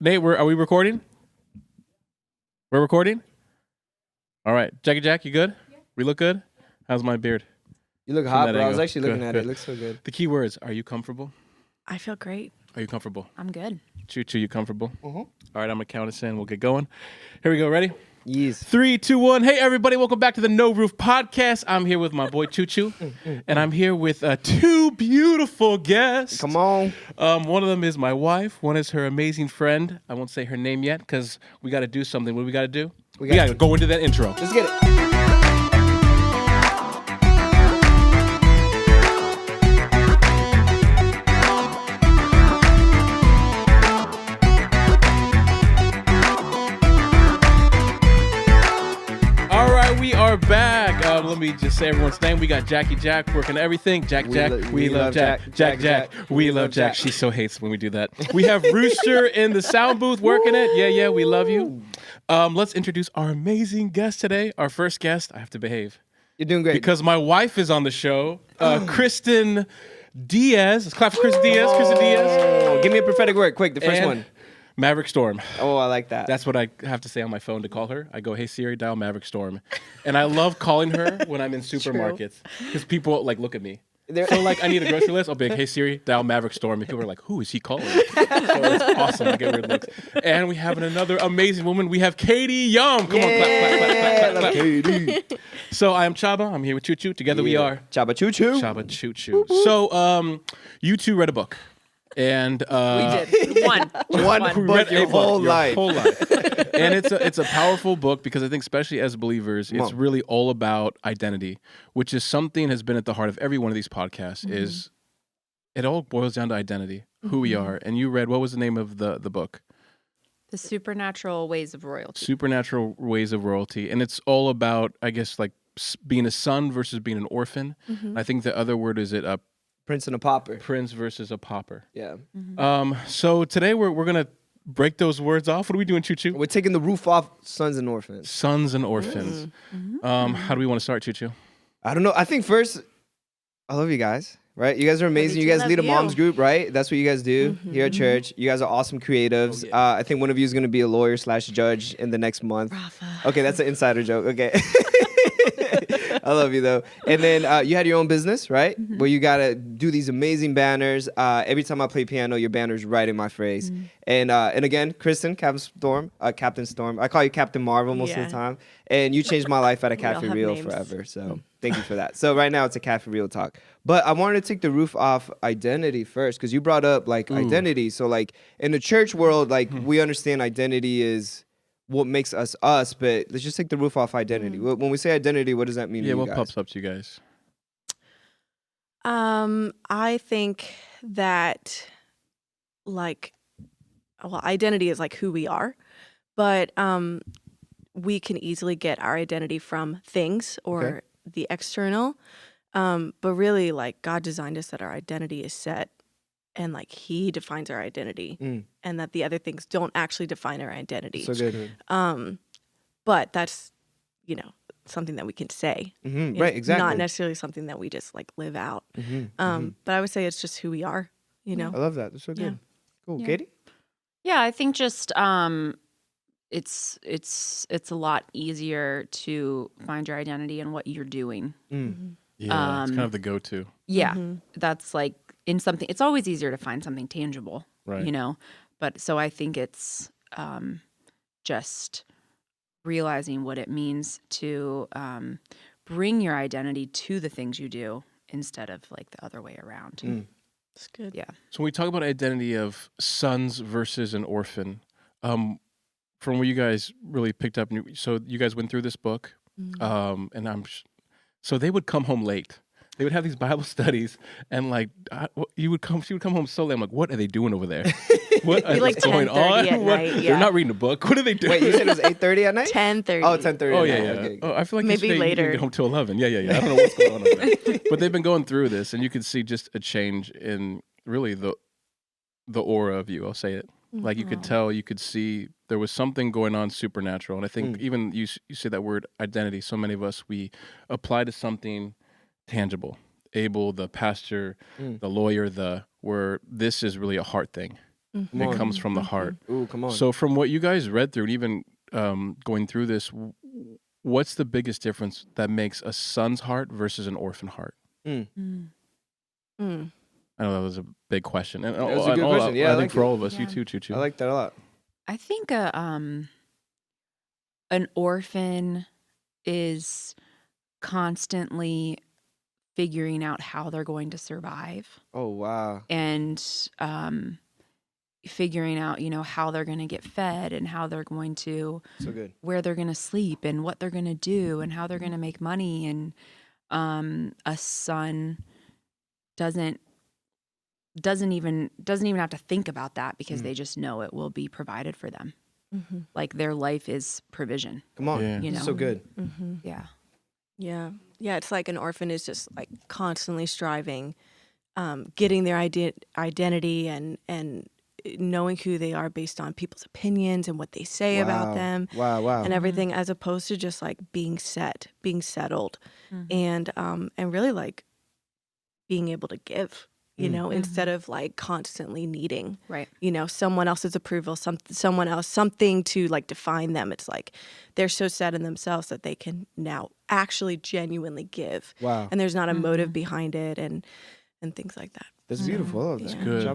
Nate, are we recording? We're recording? All right. Jackie Jack, you good? Yeah. We look good? How's my beard? You look hot, bro. I was actually looking at it. It looks so good. The key words, are you comfortable? I feel great. Are you comfortable? I'm good. Choo-choo, you comfortable? All right, I'm going to count us in. We'll get going. Here we go. Ready? Yes. 3, 2, 1. Hey, everybody. Welcome back to the No Roof Podcast. I'm here with my boy Choo-choo, and I'm here with two beautiful guests. Come on. One of them is my wife. One is her amazing friend. I won't say her name yet because we got to do something. What do we got to do? We got to go into that intro. Let's get it. We are back. Let me just say everyone's name. We got Jackie Jack working everything. Jack, we love Jack. Jack, we love Jack. She so hates when we do that. We have Rooster in the sound booth working it. Yeah, we love you. Let's introduce our amazing guest today. Our first guest. I have to behave. You're doing great. Because my wife is on the show. Kristen Diaz. Let's clap for Kristen Diaz. Kristen Diaz. Give me a prophetic word, quick. The first one. Maverick Storm. Oh, I like that. That's what I have to say on my phone to call her. I go, hey Siri, dial Maverick Storm. And I love calling her when I'm in supermarkets because people like look at me. So like I need a grocery list. I'll be like, hey Siri, dial Maverick Storm. And people are like, who is he calling? So it's awesome. I get weird looks. And we have another amazing woman. We have Katie Young. Come on, clap. Katie. So I am Chaba. I'm here with Choo Choo. Together we are Chaba Choo Choo. Chaba Choo Choo. So you two read a book. And we did one book your whole life. And it's a powerful book because I think especially as believers, it's really all about identity, which is something has been at the heart of every one of these podcasts. Is it all boils down to identity, who we are. And you read, what was the name of the book? The Supernatural Ways of Royalty. Supernatural Ways of Royalty, and it's all about, I guess, like being a son versus being an orphan. I think the other word is Prince and a pauper. Prince versus a pauper. Yeah. So today we're gonna break those words off. What are we doing, Choo Choo? We're taking the roof off sons and orphans. Sons and orphans. How do we want to start, Choo Choo? I don't know. I think first, I love you guys. Right? You guys are amazing. You guys lead a mom's group, right? That's what you guys do here at church. You guys are awesome creatives. I think one of you is going to be a lawyer/judge in the next month. Rafa. Okay, that's an insider joke. Okay. I love you, though. And then you had your own business, right? Where you got to do these amazing banners. Every time I play piano, your banner's right in my face. And again, Kristen, Captain Storm. I call you Captain Marvel most of the time. And you changed my life at a Cafe Real forever. So thank you for that. So right now it's a Cafe Real talk. But I wanted to take the roof off identity first because you brought up like identity. So like in the church world, like we understand identity is what makes us us, but let's just take the roof off identity. When we say identity, what does that mean to you guys? Yeah, what pops up to you guys? I think that identity is like who we are, but we can easily get our identity from things or the external. But really, like God designed us that our identity is set and like He defines our identity and that the other things don't actually define our identity. So good. But that's, something that we can say. Right, exactly. Not necessarily something that we just like live out. But I would say it's just who we are, I love that. That's so good. Yeah. Cool. Yeah. Katie? Yeah, I think just it's a lot easier to find your identity in what you're doing. Yeah, it's kind of the go-to. Yeah, that's like in something. It's always easier to find something tangible, right? But so I think it's just realizing what it means to bring your identity to the things you do instead of like the other way around. That's good. Yeah. So when we talk about identity of sons versus an orphan, from where you guys really picked up, so you guys went through this book, and so they would come home late. They would have these Bible studies, and like she would come home so late. I'm like, what are they doing over there? What is like going on? At night, They're not reading a book. What are they doing? Wait, you said it was 8:30 at night? 10:30. Oh, 10:30. Oh yeah. Okay. Oh, I feel like maybe later. You get home till 11. Yeah. I don't know what's going on over there. But they've been going through this, and you can see just a change in really the aura of you. I'll say it. Like you could tell, you could see there was something going on supernatural. And I think even you say that word identity. So many of us we apply to something tangible. Abel, the pastor, the lawyer, where this is really a heart thing. Mm-hmm. It comes from the heart. Ooh, come on. So from what you guys read through, and even going through this, what's the biggest difference that makes a son's heart versus an orphan heart? Mm. Mm. I know that was a big question. And That was a good question. Yeah, I I think like for it. all of us, Yeah. you too, Choo Choo. I like that a lot. I think an orphan is constantly figuring out how they're going to survive Oh, wow. and figuring out, how they're going to get fed and how they're going to, So good. where they're going to sleep and what they're going to do and how they're going to make money. And a son doesn't even have to think about that because they just know it will be provided for them. Mm-hmm. Like their life is provision. Come on. Yeah. You know? So good. Mm-hmm. Yeah. Yeah. Yeah. It's like an orphan is just like constantly striving, getting their identity and knowing who they are based on people's opinions and what they say about them Wow. and everything, as opposed to just like being settled, and really like being able to give, instead of like constantly needing, Right. Someone else's approval, someone else, something to like define them. It's like they're so set in themselves that they can now actually genuinely give. Wow. And there's not a motive behind it and things like that. That's beautiful. Oh, that's Yeah. Good.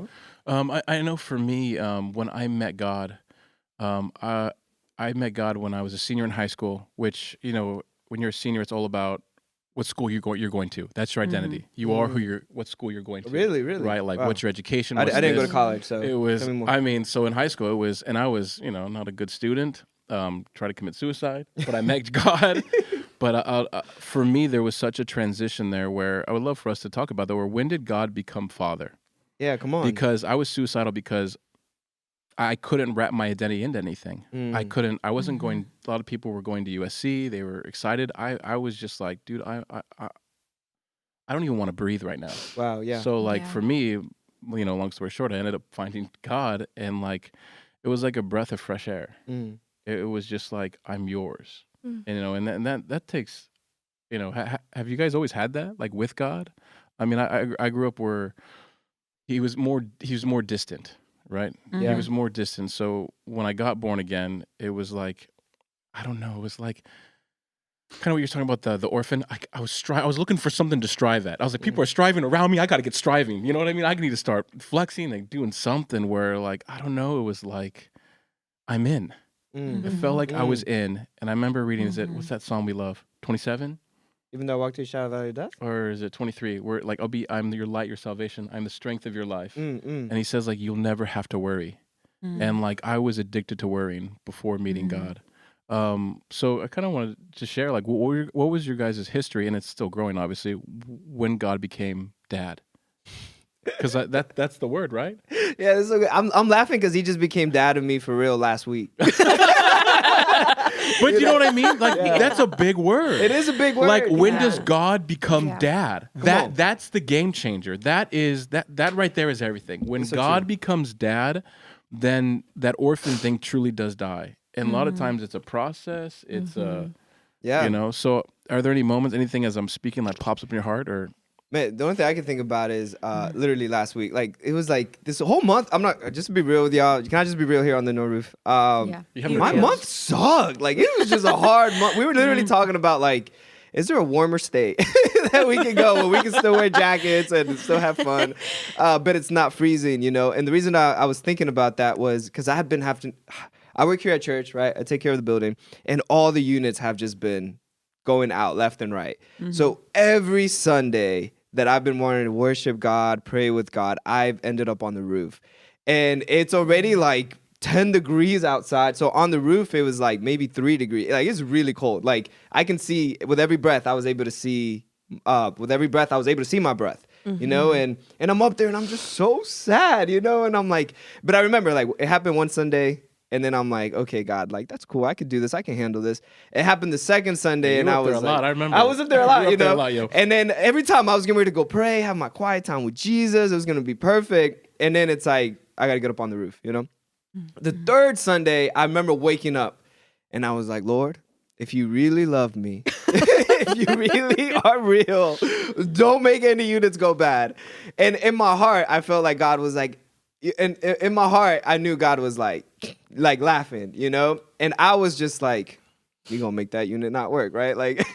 Chaba? I know for me, when I met God, I met God when I was a senior in high school, which, when you're a senior, it's all about what school you're going to. That's your identity. You are what school you're going to. Really? Right? Like, Wow. what's your education? I What's didn't go this? to college, so It was, tell me more. I mean, so in high school, it was, and I was, not a good student, tried to commit suicide, but I met God. But for me, there was such a transition there where I would love for us to talk about that, where when did God become Father? Yeah, come on. Because I was suicidal because I couldn't wrap my identity into anything. I wasn't going, a lot of people were going to USC. They were excited. I was just like, dude, I don't even want to breathe right now. Wow, yeah. So like Yeah. for me, long story short, I ended up finding God, and like, it was like a breath of fresh air. It was just like, I'm yours. And, and that takes, have you guys always had that, like with God? I mean, I grew up where he was more distant, right? Yeah. He was more distant. So when I got born again, it was like, I don't know, it was like kind of what you're talking about, the orphan. I was looking for something to strive at. I was like, people are striving around me. I got to get striving. You know what I mean? I need to start flexing and doing something where, like, I don't know. It was like, I'm in. It felt like I was in. And I remember reading, is it, what's that song we love? 27? Even though I walked through the shadow of the valley of death? Or is it 23? Where like, I'm your light, your salvation. I'm the strength of your life. Mm. And he says, like, you'll never have to worry. And like, I was addicted to worrying before meeting God. So I kind of wanted to share, like, what was your guys' history, and it's still growing, obviously, when God became dad? Because that's the word, right? Yeah, this is so good. I'm laughing because he just became dad of me for real last week. But you know what I mean? Like, that's a big word. It is a big word. Like, when Yeah. does God become Yeah. dad? on. That's the game changer. That right there is everything. When so God true. becomes dad, then that orphan thing truly does die. And a lot of times it's a process. It's Yeah. So are there any moments, anything as I'm speaking that pops up in your heart, or? Man, the only thing I can think about is literally last week. Like, it was like this whole month. I'm not, just to be real with y'all. Can I just be real here on the No Roof? Yeah. You have My no choice. month sucked. Like, it was just a hard month. We were literally talking about, like, is there a warmer state that we can go where we can still wear jackets and still have fun, but it's not freezing, And the reason I was thinking about that was because I have been I work here at church, right? I take care of the building, and all the units have just been going out left and right. So every Sunday that I've been wanting to worship God, pray with God, I've ended up on the roof. And it's already like 10 degrees outside. So on the roof, it was like maybe 3 degrees. Like, it's really cold. Like, I can see with every breath, I was able to see my breath, and I'm up there and I'm just so sad, and I'm like, but I remember, like, it happened one Sunday. And then I'm like, okay, God, like, that's cool. I could do this. I can handle this. It happened the second Sunday, You and were I up there was a like, lot. I remember. I was up there a You lot, were up there a lot, yo. And then every time I was getting ready to go pray, have my quiet time with Jesus, it was gonna be perfect. And then it's like, I gotta get up on the roof, The third Sunday, I remember waking up, and I was like, Lord, if you really love me, if you really are real, don't make any units go bad. And in my heart, I felt like God was like, and in my heart, I knew God was like laughing, you know? And I was just like, you're going to make that unit not work, right? Like,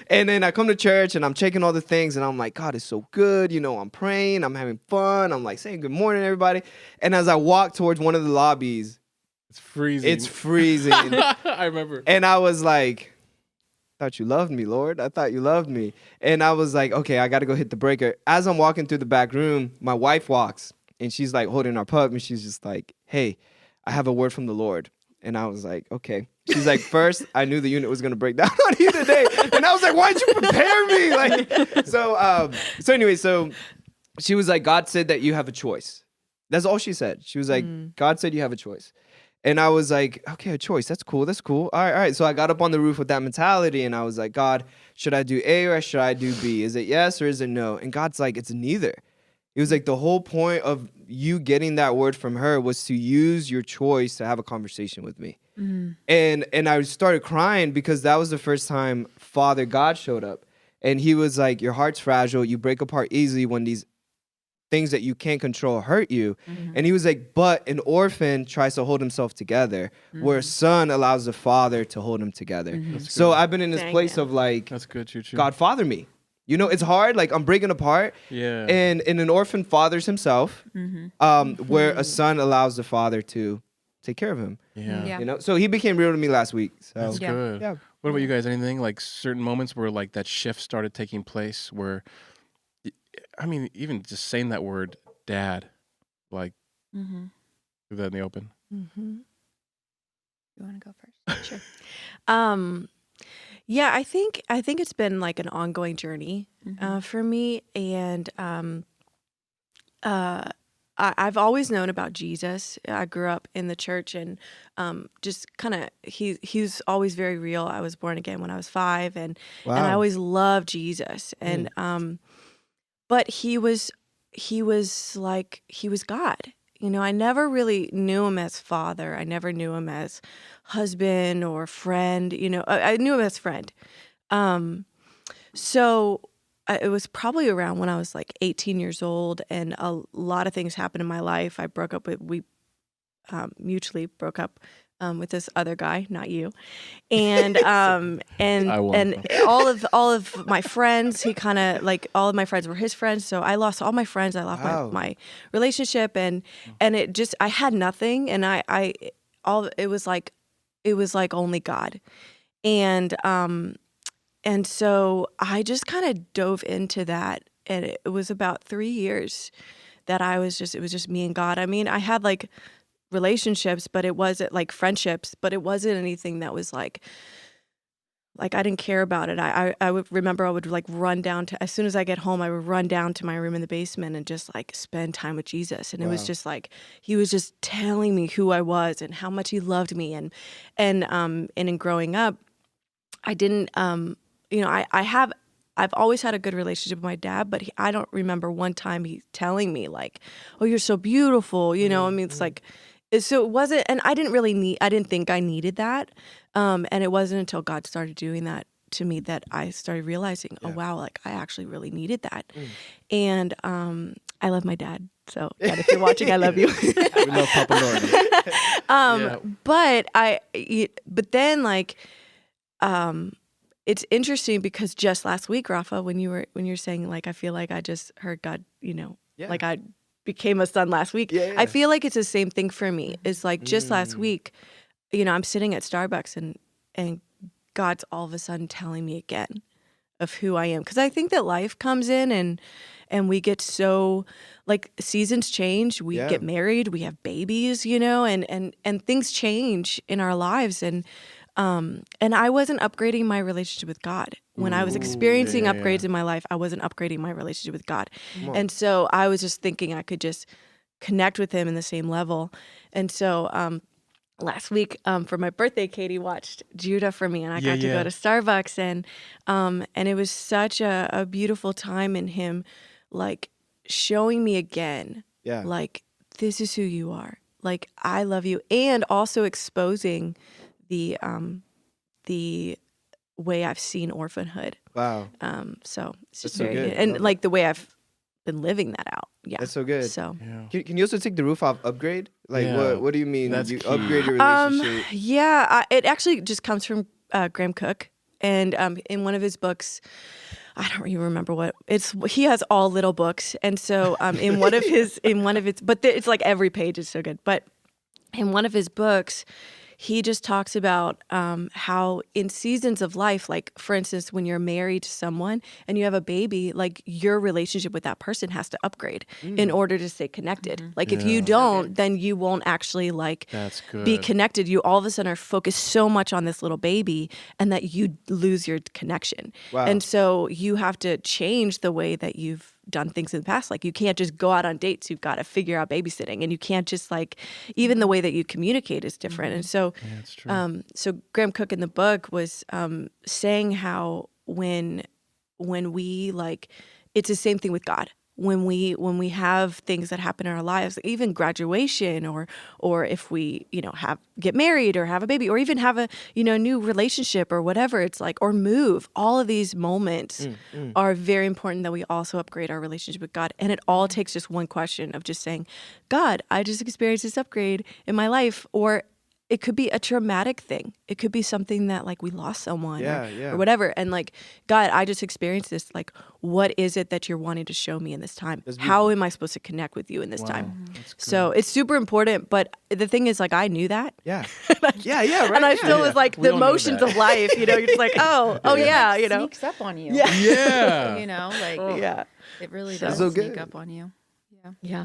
and then I come to church and I'm checking all the things and I'm like, God is so good. You know, I'm praying, I'm having fun. I'm like saying good morning, everybody. And as I walk towards one of the lobbies, It's freezing. it's freezing. I remember. And I was like, I thought you loved me, Lord. I thought you loved me. And I was like, okay, I got to go hit the breaker. As I'm walking through the back room, my wife walks and she's like holding our pup and she's just like, hey, I have a word from the Lord. And I was like, okay. She's like, first, I knew the unit was going to break down on you today. And I was like, why'd you prepare me? Like, so anyway, so she was like, God said that you have a choice. That's all she said. She was like, God said you have a choice. And I was like, okay, a choice. That's cool. That's cool. All right. So I got up on the roof with that mentality and I was like, God, should I do A or should I do B? Is it yes or is it no? And God's like, it's neither. It was like the whole point of you getting that word from her was to use your choice to have a conversation with me. And I started crying because that was the first time Father God showed up. And he was like, your heart's fragile. You break apart easily when these things that you can't control hurt you. And he was like, but an orphan tries to hold himself together, where a son allows the father to hold him together. So I've been in this place of like, That's good, Choo-Choo. God father me. You know, it's hard. Like I'm breaking apart. Yeah. And an orphan fathers himself, where a son allows the father to take care of him. Yeah. You know, so he became real to me last week. So That's good. yeah. What about you guys? Anything like certain moments where like that shift started taking place where, I mean, even just saying that word, dad, like, do that in the open. You want to go first? Sure. Yeah, I think it's been like an ongoing journey for me, and I've always known about Jesus. I grew up in the church, and just kind of he's always very real. I was born again when I was 5, and I always loved Jesus, and but he was God. You know, I never really knew him as father. I never knew him as husband or friend. You know, I knew him as friend. So it was probably around when I was like 18 years old, and a lot of things happened in my life. We mutually broke up with this other guy, not you, and all of my friends. He kind of like all of my friends were his friends, so I lost all my friends. I lost my relationship, and it just I had nothing, and it was like only God, and so I just kind of dove into that, and it was about 3 years that it was just me and God. I mean, I had like relationships, but it wasn't like friendships, but it wasn't anything that was like I didn't care about it. I would remember I would like run down to, as soon as I get home, I would run down to my room in the basement and just like spend time with Jesus. And it was just like, he was just telling me who I was and how much he loved me. And in growing up, I didn't, I've always had a good relationship with my dad, but I don't remember one time he telling me like, oh, you're so beautiful. You know, I mean, it's like, so it wasn't, and I didn't think I needed that. And it wasn't until God started doing that to me that I started realizing, oh, wow, like I actually really needed that. And I love my dad. So Dad, if you're watching, I love you. We love Papa Lord. But then like, it's interesting because just last week, Rafa, when you're saying like, I feel like I just heard God, you know, like I became a son last week. I feel like it's the same thing for me. It's like just last week, you know, I'm sitting at Starbucks and God's all of a sudden telling me again of who I am. Because I think that life comes in and we get so, like, seasons change. We get married. We have babies, you know, and things change in our lives. And I wasn't upgrading my relationship with God. When I was experiencing upgrades in my life, I wasn't upgrading my relationship with God. And so I was just thinking I could just connect with him in the same level. And so last week for my birthday, Katie watched Judah for me, and I got to go to Starbucks, and it was such a beautiful time in him, like showing me again, like, this is who you are. Like, I love you. And also exposing the way I've seen orphanhood. Wow. So it's just so very good. good. And like the way I've been living that out. Yeah. That's so good. So Yeah. Can you also take the roof off upgrade? Like Yeah, what do you mean? that's You key. upgrade your relationship? it actually just comes from Graham Cook, and in one of his books, I don't even remember what it's. He has all little books, and so in one of his it's like every page is so good. But in one of his books, he just talks about how in seasons of life, like for instance, when you're married to someone and you have a baby, like your relationship with that person has to upgrade in order to stay connected. Like if you don't, then you won't actually like That's good. be connected. You all of a sudden are focused so much on this little baby and that you lose your connection. Wow. And so you have to change the way that you've done things in the past. Like you can't just go out on dates. You've got to figure out babysitting, and you can't just like, even the way that you communicate is different. And so, Yeah, that's true. so Graham Cook in the book was saying how when we like, it's the same thing with God. When we have things that happen in our lives, even graduation, or if we get married or have a baby, or even have a new relationship or whatever, it's like, or move, all of these moments are very important that we also upgrade our relationship with God. And it all takes just one question of just saying, God, I just experienced this upgrade in my life. Or it could be a traumatic thing. It could be something that like we lost someone or whatever. And like, God, I just experienced this. Like, what is it that you're wanting to show me in this time? How am I supposed to connect with you in this time? So it's super important. But the thing is, like, I knew that. Yeah. Right. And I still was like, We the all know emotions that. of life, you're just like, oh yeah, Sneaks up on you. Yeah. Yeah. Like Yeah. it really So does so sneak good. up on you. Yeah. Yeah.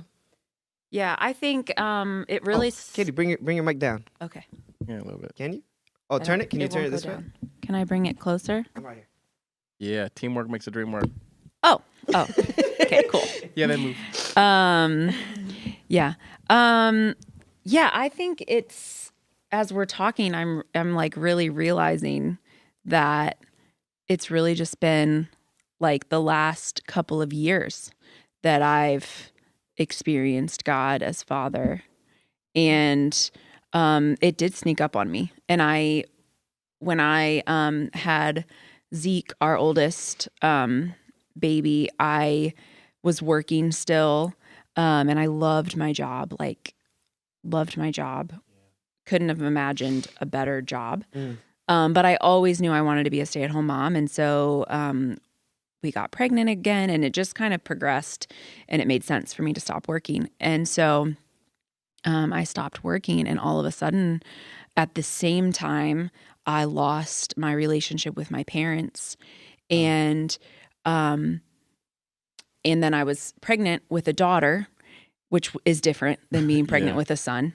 Yeah, I think it really. Katie, bring your mic down. Okay. Yeah, a little bit. Can you? Oh, turn it. Can you turn it won't this go way? down. Can I bring it closer? I'm right here. Yeah, teamwork makes the dream work. Oh. Okay. Cool. Yeah, they move. Yeah. Yeah, I think it's, as we're talking, I'm like really realizing that it's really just been like the last couple of years that I've experienced God as Father. And it did sneak up on me. And when I had Zeke, our oldest baby, I was working still, and I loved my job. Couldn't have imagined a better job. But I always knew I wanted to be a stay-at-home mom, and so we got pregnant again, and it just kind of progressed, and it made sense for me to stop working. And so I stopped working, and all of a sudden, at the same time, I lost my relationship with my parents, and then I was pregnant with a daughter, which is different than being pregnant with a son,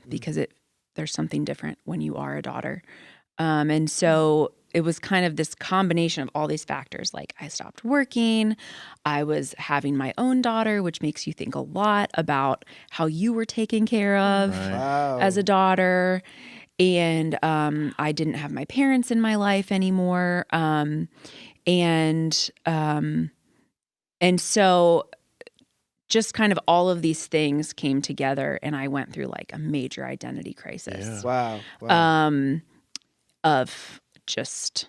because there's something different when you are a daughter. And so it was kind of this combination of all these factors. Like I stopped working, I was having my own daughter, which makes you think a lot about how you were taken care of Wow. as a daughter. And I didn't have my parents in my life anymore. And so just kind of all of these things came together, and I went through like a major identity crisis. Wow. Wow. Of just,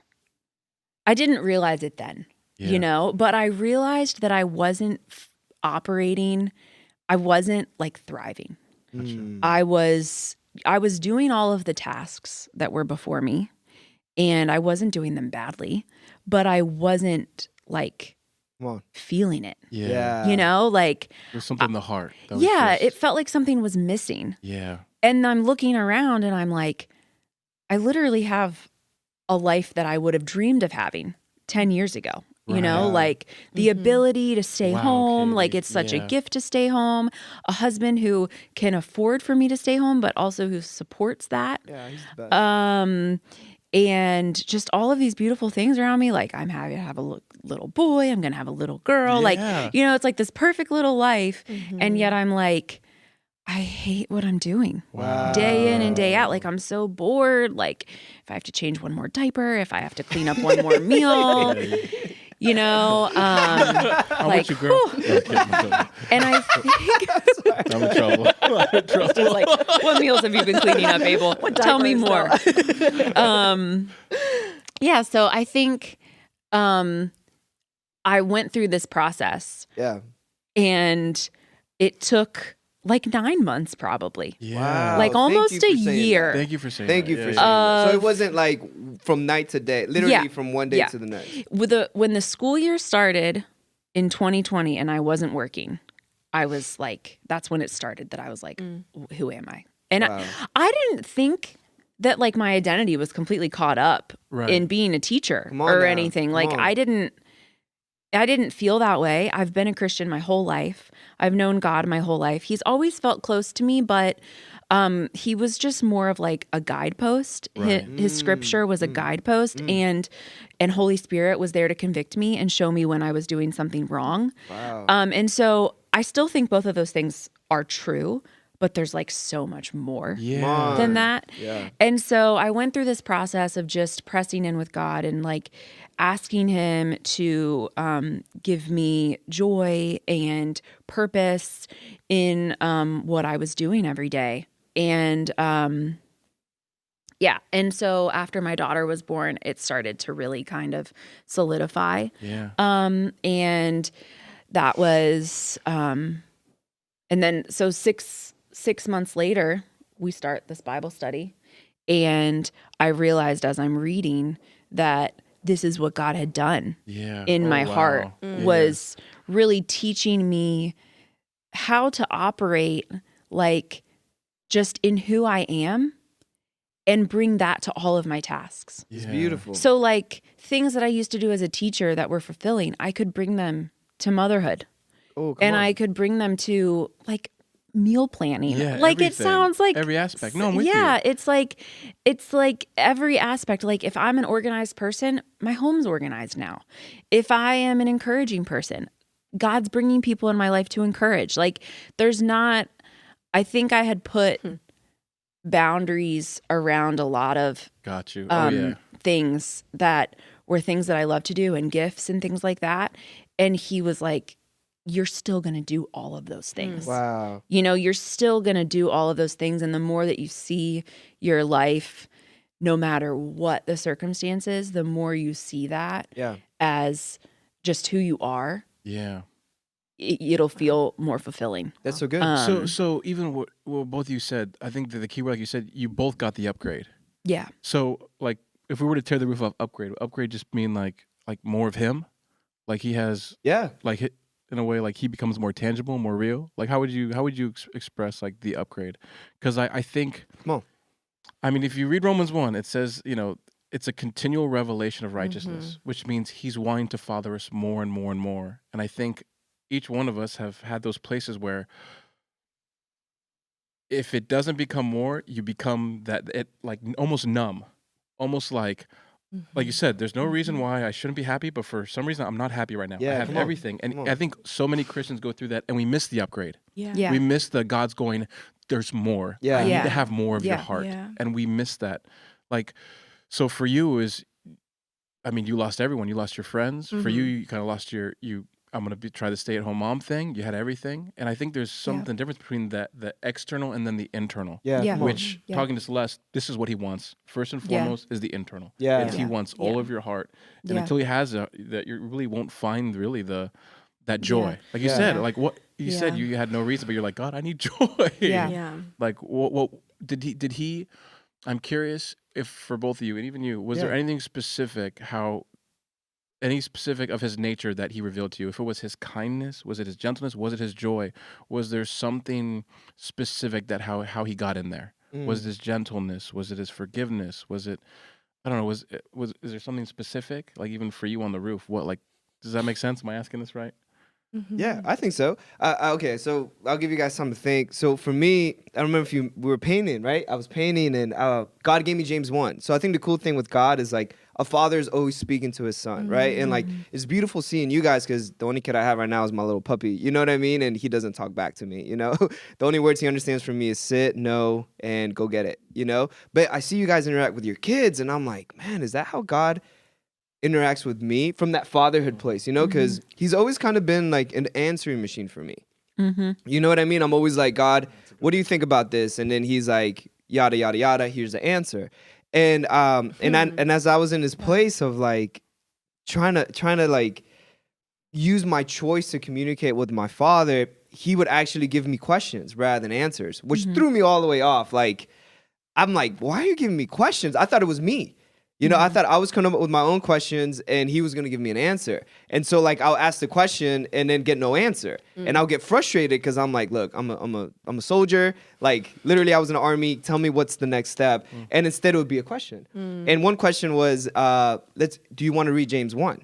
I didn't realize it then, but I realized that I wasn't operating, I wasn't like thriving. I was doing all of the tasks that were before me, and I wasn't doing them badly, but I wasn't like feeling it. Yeah. Like There's something in the heart. That was it felt like something was missing. Yeah. And I'm looking around and I'm like, I literally have a life that I would have dreamed of having 10 years ago. Like the ability to stay home, Katie. like it's such a gift to stay home, a husband who can afford for me to stay home, but also who supports that. Yeah, he's the best. And just all of these beautiful things around me. Like I'm happy to have a little boy. I'm going to have a little girl. Yeah. Like, it's like this perfect little life. And yet I'm like, I hate what I'm doing day in and day out. Like I'm so bored. Like if I have to change one more diaper, if I have to clean up one more meal, I'm with you, girl. and I think I'm in trouble. it's like, what meals have you been cleaning up, Abel? Tell me more. So I think I went through this process And it took like 9 months probably. Yeah. Like Thank you almost for a saying year. that. Thank you for saying Thank that. you for saying Yeah. that. So it wasn't like from night to day, literally Yeah. from one day Yeah. to the next. When the school year started in 2020 and I wasn't working, I was like, that's when it started that I was like, who am I? And Wow. I didn't think that like my identity was completely caught up Right. in being a teacher Come on or now. anything. Come Like on. I didn't feel that way. I've been a Christian my whole life. I've known God my whole life. He's always felt close to me, but he was just more of like a guidepost. Right. His scripture was a guidepost, and Holy Spirit was there to convict me and show me when I was doing something wrong. Wow. And so I still think both of those things are true, but there's like so much more Yeah. than that. Yeah. And so I went through this process of just pressing in with God and like asking him to give me joy and purpose in what I was doing every day. And yeah. And so after my daughter was born, it started to really kind of solidify. Yeah. And that was, and then so six months later, we start this Bible study. And I realized as I'm reading that this is what God had done Yeah. in Oh, my wow. heart, Yeah. was really teaching me how to operate like just in who I am and bring that to all of my tasks. It's Yeah. beautiful. So like things that I used to do as a teacher that were fulfilling, I could bring them to motherhood. Oh, come And on. I could bring them to like meal planning. Yeah, Like it everything. sounds like Every aspect. No, I'm with yeah, you. it's like every aspect. Like if I'm an organized person, my home's organized now. If I am an encouraging person, God's bringing people in my life to encourage. Like there's not, I think I had put boundaries around a lot of Got you. Oh, yeah. things that were things that I love to do and gifts and things like that. And he was like, you're still going to do all of those things. Wow. You know, you're still going to do all of those things. And the more that you see your life, no matter what the circumstances, the more you see that Yeah. as just who you are, Yeah. it'll feel more fulfilling. That's so good. So even what both of you said, I think that the key word, like you said, you both got the upgrade. Yeah. So like, if we were to tear the roof off, upgrade just mean like more of him, like he has, yeah. like in a way, like he becomes more tangible, more real. Like how would you express like the upgrade? Because I think, Come on. I mean, if you read Romans 1, it says, it's a continual revelation of righteousness, which means he's wanting to father us more and more and more. And I think each one of us have had those places where if it doesn't become more, you become that, it like almost numb, almost like you said, there's no reason why I shouldn't be happy, but for some reason I'm not happy right now. Yeah, I have come on. everything. Come And on. I think so many Christians go through that and we miss the upgrade. Yeah. We miss the God's going, there's more. Yeah. I need Yeah. to have more of your Yeah. heart. Yeah. And we miss that. Like, so for you you lost everyone. You lost your friends. For you, you kind of lost I'm going to try the stay-at-home mom thing. You had everything. And I think there's something different between the external and then the internal. Yeah. Yeah. Come on. Which, Yeah. talking to Celeste, this is what he wants. First and Yeah. foremost is the internal. Yeah. He Yeah. wants all Yeah. of your heart. And Yeah. until he has that, you really won't find really that joy. Yeah. Like you Yeah. said, Yeah. like what you said, Yeah. you had no reason, but you're like, God, I need joy. Yeah. Yeah. Like what did he I'm curious if for both of you and even you, was there Yeah. anything specific any specific of his nature that he revealed to you? If it was his kindness, was it his gentleness, was it his joy? Was there something specific that how he got in there? Was it his gentleness? Was it his forgiveness? Was it, I don't know, is there something specific? Like even for you on the roof, what, like, does that make sense? Am I asking this right? Yeah, I think so. Okay, so I'll give you guys something to think. So for me, I remember we were painting, right? I was painting, and God gave me James 1. So I think the cool thing with God is like a father is always speaking to his son, right? And like it's beautiful seeing you guys because the only kid I have right now is my little puppy. You know what I mean? And he doesn't talk back to me. You know, the only words he understands from me is sit, no, and go get it. You know, but I see you guys interact with your kids, and I'm like, man, is that how God interacts with me from that fatherhood place, you know, because he's always kind of been like an answering machine for me. You know what I mean? I'm always like, God, what do you think about this? And then he's like, yada, yada, yada. Here's the answer. And and as I was in this place of like trying to like use my choice to communicate with my father, he would actually give me questions rather than answers, which threw me all the way off. Like, I'm like, why are you giving me questions? I thought it was me. You know, I thought I was coming up with my own questions and he was going to give me an answer. And so like I'll ask the question and then get no answer. And I'll get frustrated because I'm like, look, I'm a soldier. Like literally I was in the army. Tell me what's the next step. And instead it would be a question. And one question was, do you want to read James 1?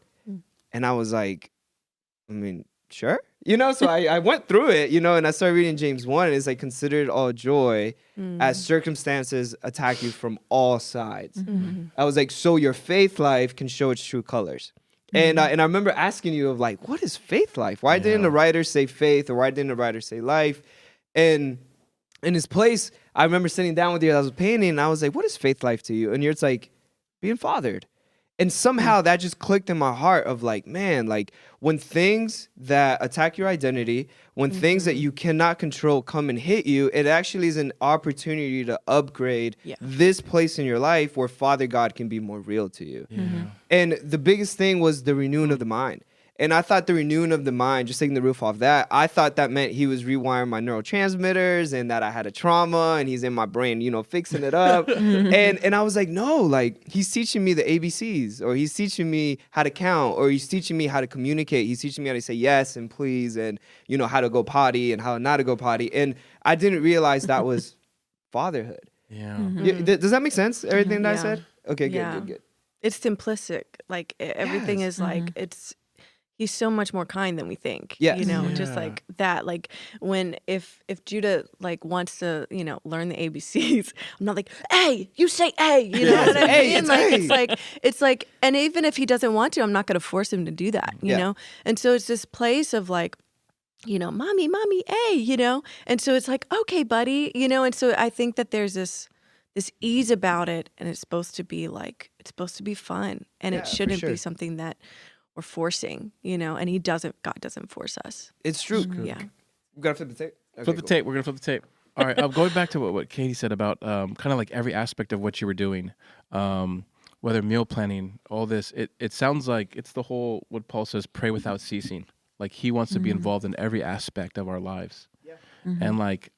And I was like, I mean, sure. You know, so I went through it, you know, and I started reading James 1. And it's like, consider it all joy as circumstances attack you from all sides. I was like, so your faith life can show its true colors. And I remember asking you of like, what is faith life? Why didn't the writer say faith or why didn't the writer say life? And in this place, I remember sitting down with you as I was painting and I was like, what is faith life to you? And you're like, being fathered. And somehow that just clicked in my heart of like, man, like when things that attack your identity, when things that you cannot control come and hit you, it actually is an opportunity to upgrade this place in your life where Father God can be more real to you. And the biggest thing was the renewing of the mind. And I thought the renewing of the mind, just taking the roof off that, I thought that meant he was rewiring my neurotransmitters and that I had a trauma and he's in my brain, you know, fixing it up. And I was like, no, like he's teaching me the ABCs or he's teaching me how to count or he's teaching me how to communicate. He's teaching me how to say yes and please and, you know, how to go potty and how not to go potty. And I didn't realize that was fatherhood. Does that make sense? Everything that I said? Okay, good. It's simplistic. Like everything is like, he's so much more kind than we think. You know, just like that. Like when if Judah like wants to, you know, learn the ABCs, I'm not like, hey, you say A, you know what I mean? Like it's like, and even if he doesn't want to, I'm not gonna force him to do that, you know? And so it's this place of like, you know, mommy, A, you know? And so it's like, okay, buddy, you know, and so I think that there's this ease about it, and it's supposed to be like, it's supposed to be fun. And it shouldn't be something that we're forcing, you know, and God doesn't force us. It's true. Yeah. We gotta flip the tape. Okay, Flip the tape. We're gonna flip the tape. All right. Going back to what Katie said about kind of like every aspect of what you were doing, whether meal planning, all this. It sounds like it's the whole what Paul says: pray without ceasing. Like he wants to be involved in every aspect of our lives. And like,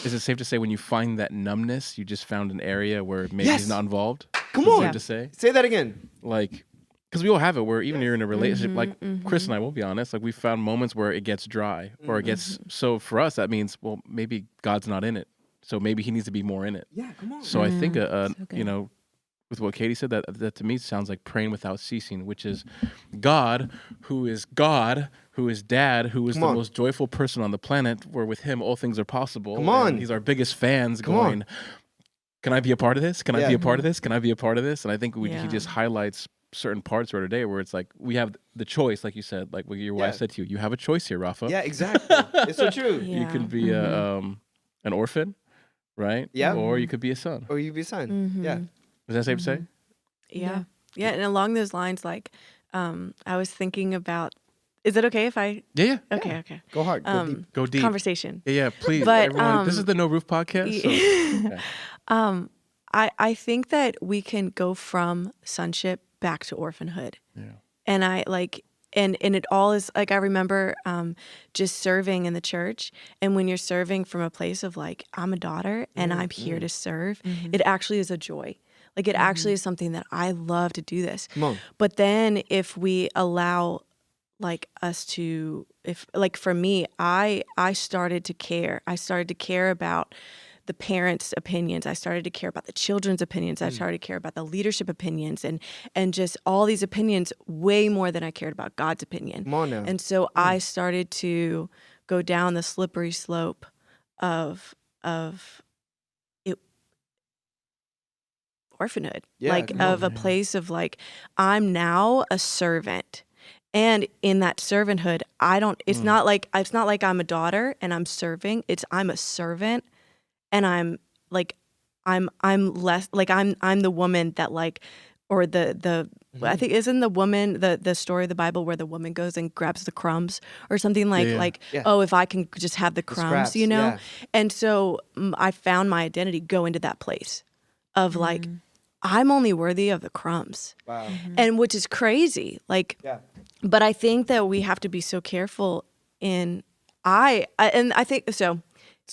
is it safe to say when you find that numbness, you just found an area where maybe he's not involved? Come on. Safe to say? Say that again. Like. Because we all have it where even you're in a relationship, like Chris and I will be honest, like we found moments where it gets dry or it gets, so for us, that means, well, maybe God's not in it. So maybe he needs to be more in it. Yeah, come on. So I think, you know, with what Katie said, that to me sounds like praying without ceasing, which is God, who is Dad, who is the most joyful person on the planet, where with him all things are possible. Come on. And he's our biggest fans going, can I be a part of this? Can I be a part of this? Can I be a part of this? And I think he just highlights certain parts of today where it's like we have the choice, like you said, like what your wife said to you. You have a choice here, Rafa. Yeah, exactly. It's so true. You can be an orphan, right? Yeah. Or you could be a son. Or you be a son. Yeah. Is that safe to say? Yeah. And along those lines, like I was thinking about, is it okay if I? Yeah. Okay. Go hard. Go deep. Conversation. Yeah, please. But, everyone, this is the No Roof podcast. So, I think that we can go from sonship back to orphanhood. Yeah. And I like, and it all is like, I remember just serving in the church. And when you're serving from a place of like, I'm a daughter and I'm here to serve, it actually is a joy. Like it actually is something that I love to do this. Come on. But then if we allow like us to, if like for me, I started to care. I started to care about the parents' opinions. I started to care about the children's opinions. I started to care about the leadership opinions and just all these opinions way more than I cared about God's opinion. Come on now. And so I started to go down the slippery slope of it, orphanhood, of a place of like, I'm now a servant. And in that servanthood, it's not like I'm a daughter and I'm serving. I'm a servant. And I'm less like I'm the woman that like, or the I think isn't the woman the story of the Bible where the woman goes and grabs the crumbs or something like oh, if I can just have the crumbs, scraps, you know. yeah. And so I found my identity go into that place of like I'm only worthy of the crumbs. Wow. And which is crazy. Like, Yeah. but I think that we have to be so careful and I think so.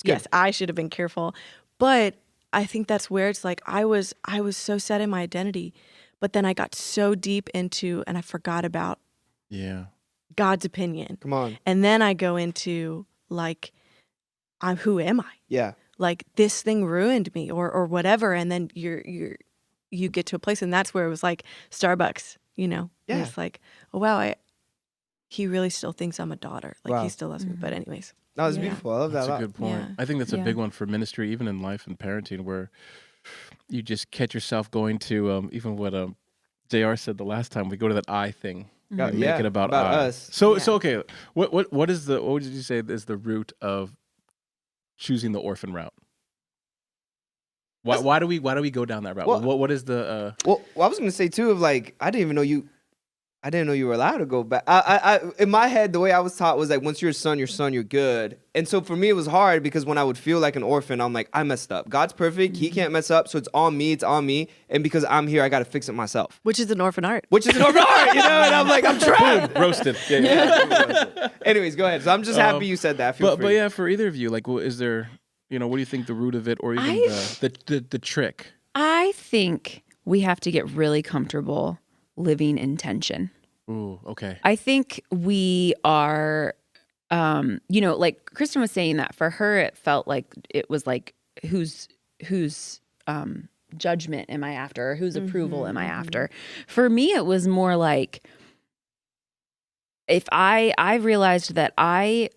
Yes, I should have been careful, but I think that's where it's like I was so set in my identity, but then I got so deep into and I forgot about God's opinion. Come on. And then I go into like, who am I? Yeah. Like this thing ruined me or whatever, and then you get to a place, and that's where it was like Starbucks, you know. Yeah. And it's like, oh wow, he really still thinks I'm a daughter. Like he still loves me. But anyways. No, it's beautiful. I love that. That's a good point. Yeah. I think that's a big one for ministry, even in life and parenting, where you just catch yourself going to even what JR said the last time, we go to that I thing. Yeah, Make it about I. us. So okay, what did you say is the root of choosing the orphan route? Why do we go down that route? Well, what is the Well, I was gonna say too of like I didn't know you were allowed to go back. I in my head the way I was taught was like once you're a son, you're good. And so for me it was hard because when I would feel like an orphan, I'm like I messed up. God's perfect, He can't mess up, so it's on me. And because I'm here, I got to fix it myself. Which is an orphan art. Which is an orphan art, you know. And I'm like I'm trapped. roasted? Yeah. Anyways, go ahead. So I'm just happy you said that. Feel free. But yeah, for either of you, like, well, is there, what do you think the root of it, or even the trick? I think we have to get really comfortable living in tension. Ooh, okay. I think we are, like Kristen was saying that for her, it felt like it was like whose judgment am I after, or whose approval am I after? For me, it was more like if I realized that I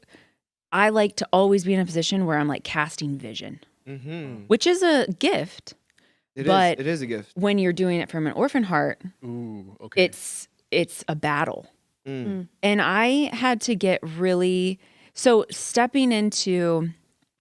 like to always be in a position where I'm like casting vision, which is a gift. It but is a gift. When you're doing it from an orphan heart, ooh, okay. It's a battle. And I had to get really, so stepping into.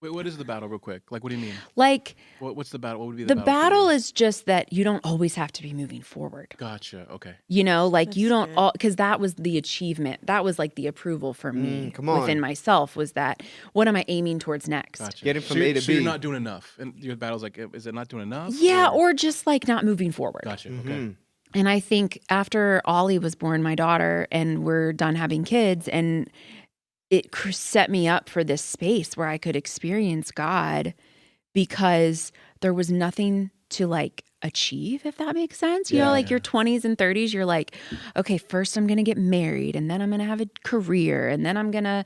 Wait, what is the battle real quick? Like, what do you mean? Like. What's the battle? What would be The battle? battle is just that you don't always have to be moving forward. Gotcha, okay. Like That's you don't good. all, because that was the achievement. That was like the approval for me come on. within myself was that what am I aiming towards next? Gotcha. Get it from so A to So you're B. not doing enough. And your battle's like, is it not doing enough? Yeah, or just like not moving forward. Gotcha, okay. And I think after Ollie was born, my daughter, and we're done having kids, and it set me up for this space where I could experience God because there was nothing to like achieve, if that makes sense. You know, like your 20s and 30s, you're like, okay, first I'm going to get married, and then I'm going to have a career, and then I'm going to,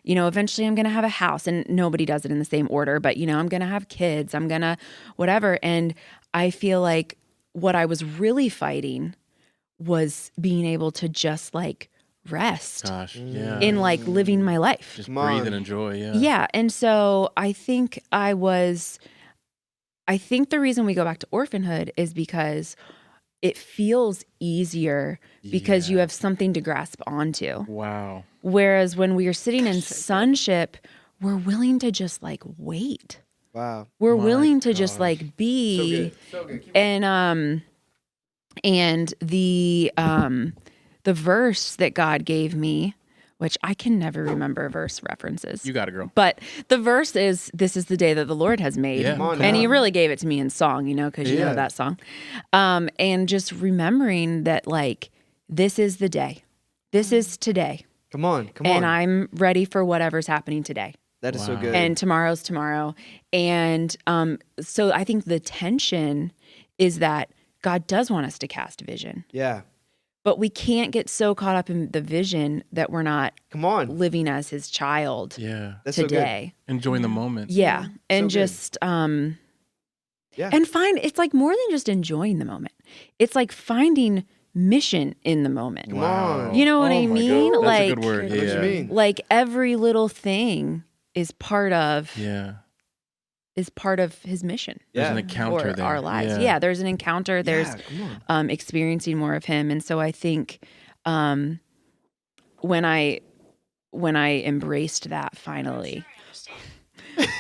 eventually I'm going to have a house. And nobody does it in the same order, but, I'm going to have kids. I'm going to whatever. And I feel like what I was really fighting was being able to just like rest in like living my life. Just breathe and enjoy, Yeah. And so I think the reason we go back to orphanhood is because it feels easier because you have something to grasp onto. Wow. Whereas when we are sitting in sonship, we're willing to just like wait. Wow. We're willing to just like be. So good. Keep And the verse that God gave me, which I can never remember verse references. You got it, girl. But the verse is, "This is the day that the Lord has made." Yeah. Come on And now. He really gave it to me in song, because you know that song. And just remembering that, like, this is the day. This is today. Come on. And I'm ready for whatever's happening today. That is so good. And tomorrow's tomorrow. And so I think the tension is that God does want us to cast vision. Yeah. But we can't get so caught up in the vision that we're not Come on. living as His child That's so good. today. Enjoying the moment. Yeah. And So good. just and find it's like more than just enjoying the moment. It's like finding mission in the moment. Wow. You know what I my mean? God. That's Like a good word. I know what you mean. like every little thing is part of His mission. There's Yeah. an encounter for there. our lives. Yeah, there's an encounter. There's come on. experiencing more of Him, and so I think when I embraced that finally. It's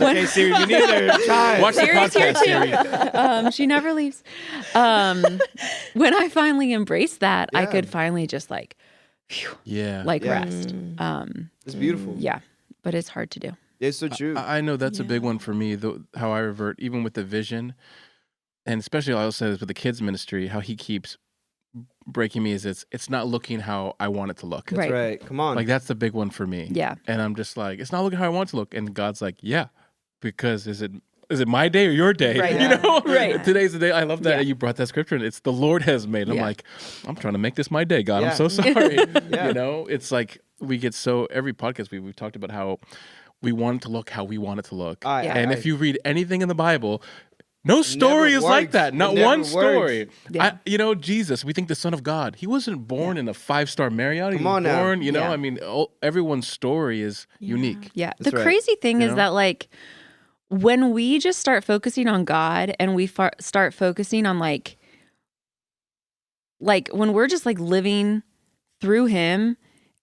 okay, Siri. You need her time. Watch the Siri's here podcast, Siri. She never leaves. When I finally embraced that, I Yeah. could finally just like, phew, Yeah. like Yeah. rest. It's beautiful. Yeah, but it's hard to do. It's so true. I know that's a big one for me, how I revert, even with the vision. And especially I also say this with the kids ministry, how he keeps breaking me is it's not looking how I want it to look. That's right. Come on. Like that's the big one for me. Yeah. And I'm just like, it's not looking how I want it to look. And God's like, yeah, because is it my day or your day? Right. You know? Right. Today's the day. I love that Yeah. you brought that scripture. And it's the Lord has made. I'm Yeah. like, I'm trying to make this my day, God. Yeah. I'm so sorry. Yeah. You know, it's like we get every podcast we've talked about how we want it to look how we want it to look. And if you read anything in the Bible, no story is like works. that. It Not never one works. story. Yeah. Jesus, we think the Son of God, he wasn't born in a 5-star Marriott. He Come was on now. born, you know, Yeah. I mean, everyone's story is unique. Yeah. That's The right. crazy thing You is know? that like when we just start focusing on God and we start focusing on like when we're just like living through him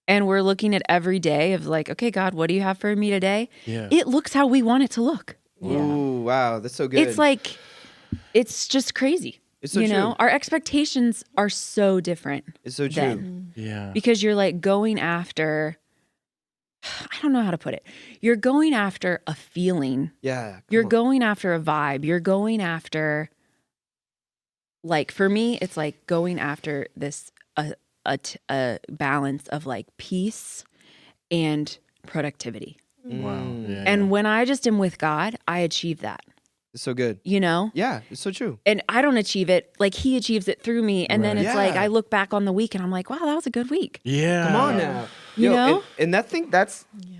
and we're looking at every day of like, okay, God, what do you have for me today? Yeah. It looks how we want it to look. Ooh, wow. That's so good. It's like, it's just crazy. It's so you know, true. our expectations are so different It's so true. then Yeah. because you're like going after, I don't know how to put it. You're going after a feeling. Yeah. come You're on. going after a vibe. You're going after, like, for me, it's like going after this a balance of like peace and productivity. Wow. Yeah. And when I just am with God, I achieve that, It's so good. you know? Yeah. It's so true. And I don't achieve it, like he achieves it through me. And then Right. it's like Yeah. I look back on the week and I'm like, wow, that was a good week. yeah. Come on now. You know? And that's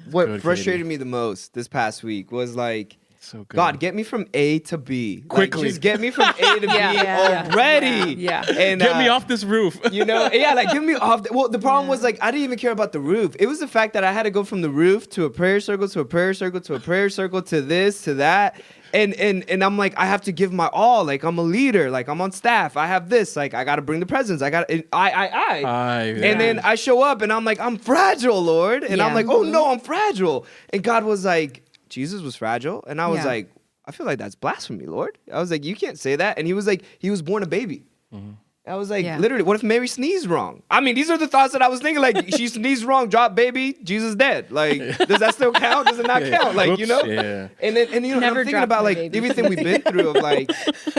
what Good, frustrated Katie. me the most this past week was like, So good. God, get me from A to B. Like, Quickly. just get me from A to B Yeah. already. Yeah. And Get me off this roof. You know, yeah, like get me off. Well, the problem was like I didn't even care about the roof. It was the fact that I had to go from the roof to a prayer circle to a prayer circle to a prayer circle to this to that, and I'm like I have to give my all. Like I'm a leader. Like I'm on staff. I have this. Like I got to bring the presents. I got And then I show up and I'm like I'm fragile, Lord, and I'm Yeah. like oh no, I'm fragile. And God was like Jesus was fragile, and I was Yeah. like I feel like that's blasphemy, Lord. I was like you can't say that, and he was like he was born a baby. I was like, Yeah. literally, what if Mary sneezed wrong? I mean, these are the thoughts that I was thinking. Like, she sneezed wrong, drop baby, Jesus dead. Like, does that still count? Does it not count? Like, you know? Yeah. And then, you know, and I'm Never thinking drop about my like baby. everything we've been through of like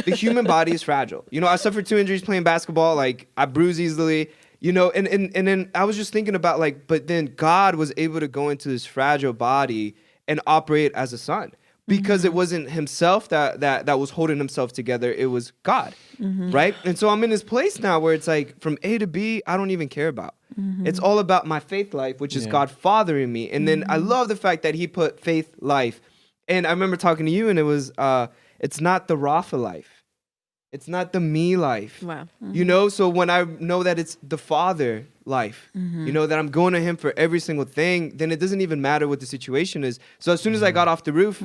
the human body is fragile. You know, I suffered 2 injuries playing basketball. Like, I bruise easily. You know, and then I was just thinking about like, but then God was able to go into this fragile body and operate as a son. Because it wasn't himself that was holding himself together. It was God, right? And so I'm in this place now where it's like from A to B, I don't even care about. It's all about my faith life, which is Yeah. God fathering me. And then I love the fact that he put faith life. And I remember talking to you and it was, it's not the Rafa life. It's not the me life. Wow. You know, so when I know that it's the Father life, you know, that I'm going to him for every single thing, then it doesn't even matter what the situation is. So as soon as I got off the roof,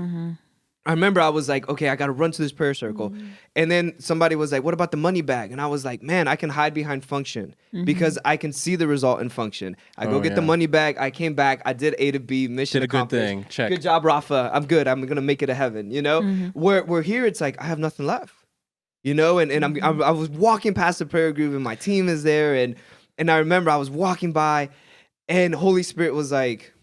I remember I was like, okay, I got to run to this prayer circle. And then somebody was like, what about the money bag? And I was like, man, I can hide behind function because I can see the result in function. I go Oh, get the yeah. money bag. I came back. I did A to B, mission Did a good accomplished. thing. Check. Good job, Rafa. I'm good. I'm going to make it to heaven, you know? Where here, it's like, I have nothing left. You know, and I was walking past the prayer group and my team is there. And I remember I was walking by and Holy Spirit was like,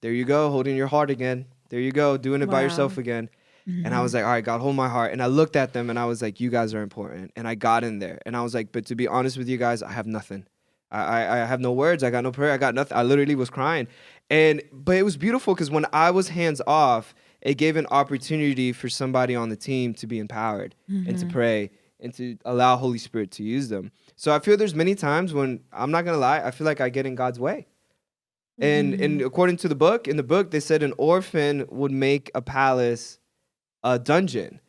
there you go, holding your heart again. There you go, doing it by Wow. yourself again. And I was like, all right, God, hold my heart. And I looked at them and I was like, you guys are important. And I got in there and I was like, but to be honest with you guys, I have nothing. I have no words. I got no prayer. I got nothing. I literally was crying. But it was beautiful because when I was hands off, it gave an opportunity for somebody on the team to be empowered and to pray and to allow Holy Spirit to use them. So I feel there's many times when, I'm not going to lie, I feel like I get in God's way. And according to the book, in the book, they said an orphan would make a palace a dungeon,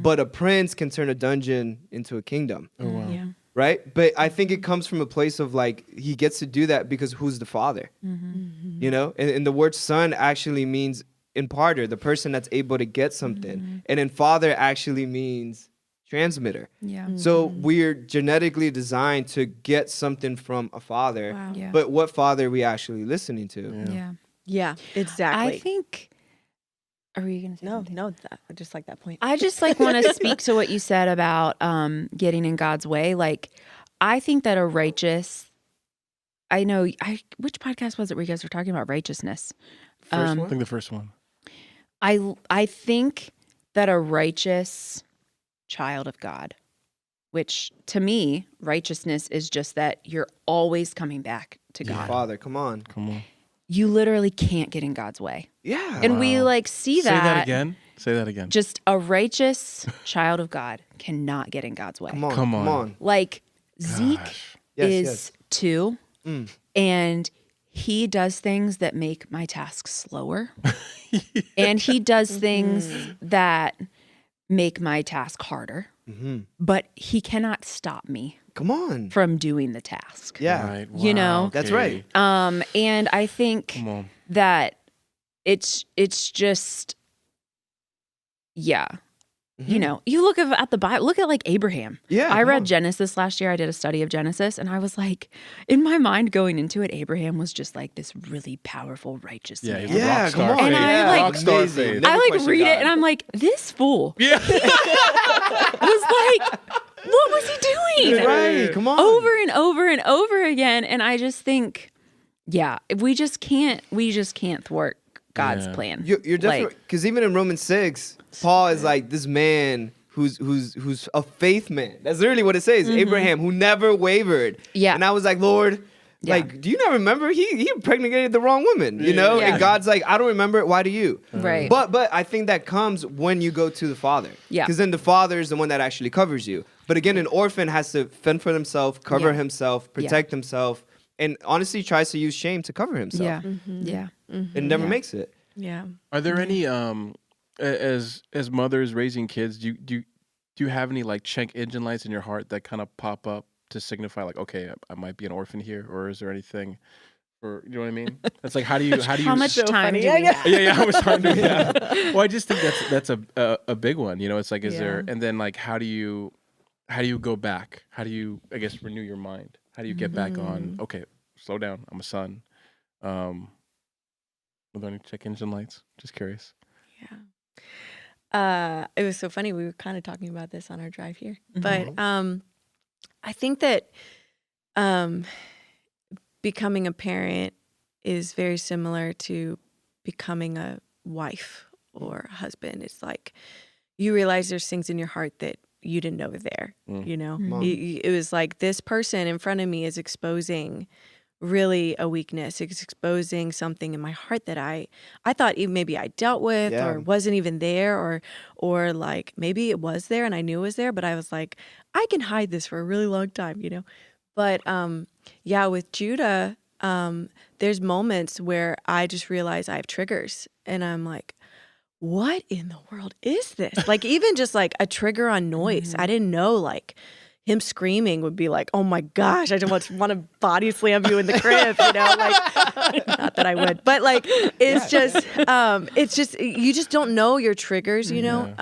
but a prince can turn a dungeon into a kingdom. Oh, wow. Yeah. Right? But I think it comes from a place of like, he gets to do that because who's the father? You know? And the word son actually means imparter, the person that's able to get something. And then father actually means transmitter. Yeah. So we're genetically designed to get something from a father. Wow. Yeah. But what father are we actually listening to? Yeah. Yeah, exactly. I think, are you going to say something? No, I just like that point. I just like want to speak to what you said about getting in God's way. Like, I think that which podcast was it where you guys were talking about righteousness? I think the first one. I think that a righteous child of God, which to me, righteousness is just that you're always coming back to God. Father, come on. You literally can't get in God's way. Yeah. And we like see Say that. that again. Say that again. Just a righteous child of God cannot get in God's way. Come on. Like Zeke Yes, is yes. 2, and he does things that make my tasks slower. And he does things that make my task harder. But he cannot stop me Come on. from doing the task. Yeah. Right. You know? Wow, That's okay. right. And I think Come on. that it's just, yeah. You know, you look at the Bible, look at like Abraham. Yeah, I come read on. Genesis last year. I did a study of Genesis, and I was like, in my mind going into it, Abraham was just like this really powerful, righteous Yeah, man. he's a Yeah, rock come star. on. And faith. I, like- rock star Amazing. faith. Never I like question read God. it, and I'm like, this fool Yeah. was like, what was he doing? That's right. Come on. Over and over and over again. And I just think, yeah, we just can't thwart God's Yeah. plan. You're definitely, because even in Romans 6, Paul is like this man who's a faith man. That's literally what it says. Abraham, who never wavered. Yeah. And I was like, Lord, Yeah. like, do you not remember? He impregnated the wrong woman, you know? Yeah. And God's like, I don't remember it. Why do you? Right. But I think that comes when you go to the Father. Yeah. Because then the Father is the one that actually covers you. But again, an orphan has to fend for himself, cover Yeah. himself, protect himself, and honestly tries to use shame to cover himself. yeah. Yeah. And never makes it. Yeah. Are there any as mothers raising kids, do you have any like check engine lights in your heart that kind of pop up to signify like, okay, I might be an orphan here, or is there anything, or you know what I mean? It's like how do you How much So time funny. do we Yeah, have? yeah, I was trying to. Yeah. Well, I just think that's a big one. You know, it's like, is there, and then like, how do you go back? How do you, I guess, renew your mind? How do you get back on? Okay, slow down. I'm a son. Are there any check engine lights? Just curious. Yeah. It was so funny. We were kind of talking about this on our drive here, but I think that becoming a parent is very similar to becoming a wife or a husband. It's like you realize there's things in your heart that you didn't know were there. You know, it was like this person in front of me is exposing really a weakness. It's exposing something in my heart that I thought even maybe I dealt with or wasn't even there, or like maybe it was there and I knew it was there, but I was like, I can hide this for a really long time, you know? But yeah, with Judah, there's moments where I just realize I have triggers and I'm like, what in the world is this? Like even just like a trigger on noise. I didn't know like him screaming would be like, oh my gosh, I just want to body slam you in the crib, you know, like, not that I would, but like, it's just, you just don't know your triggers, you know?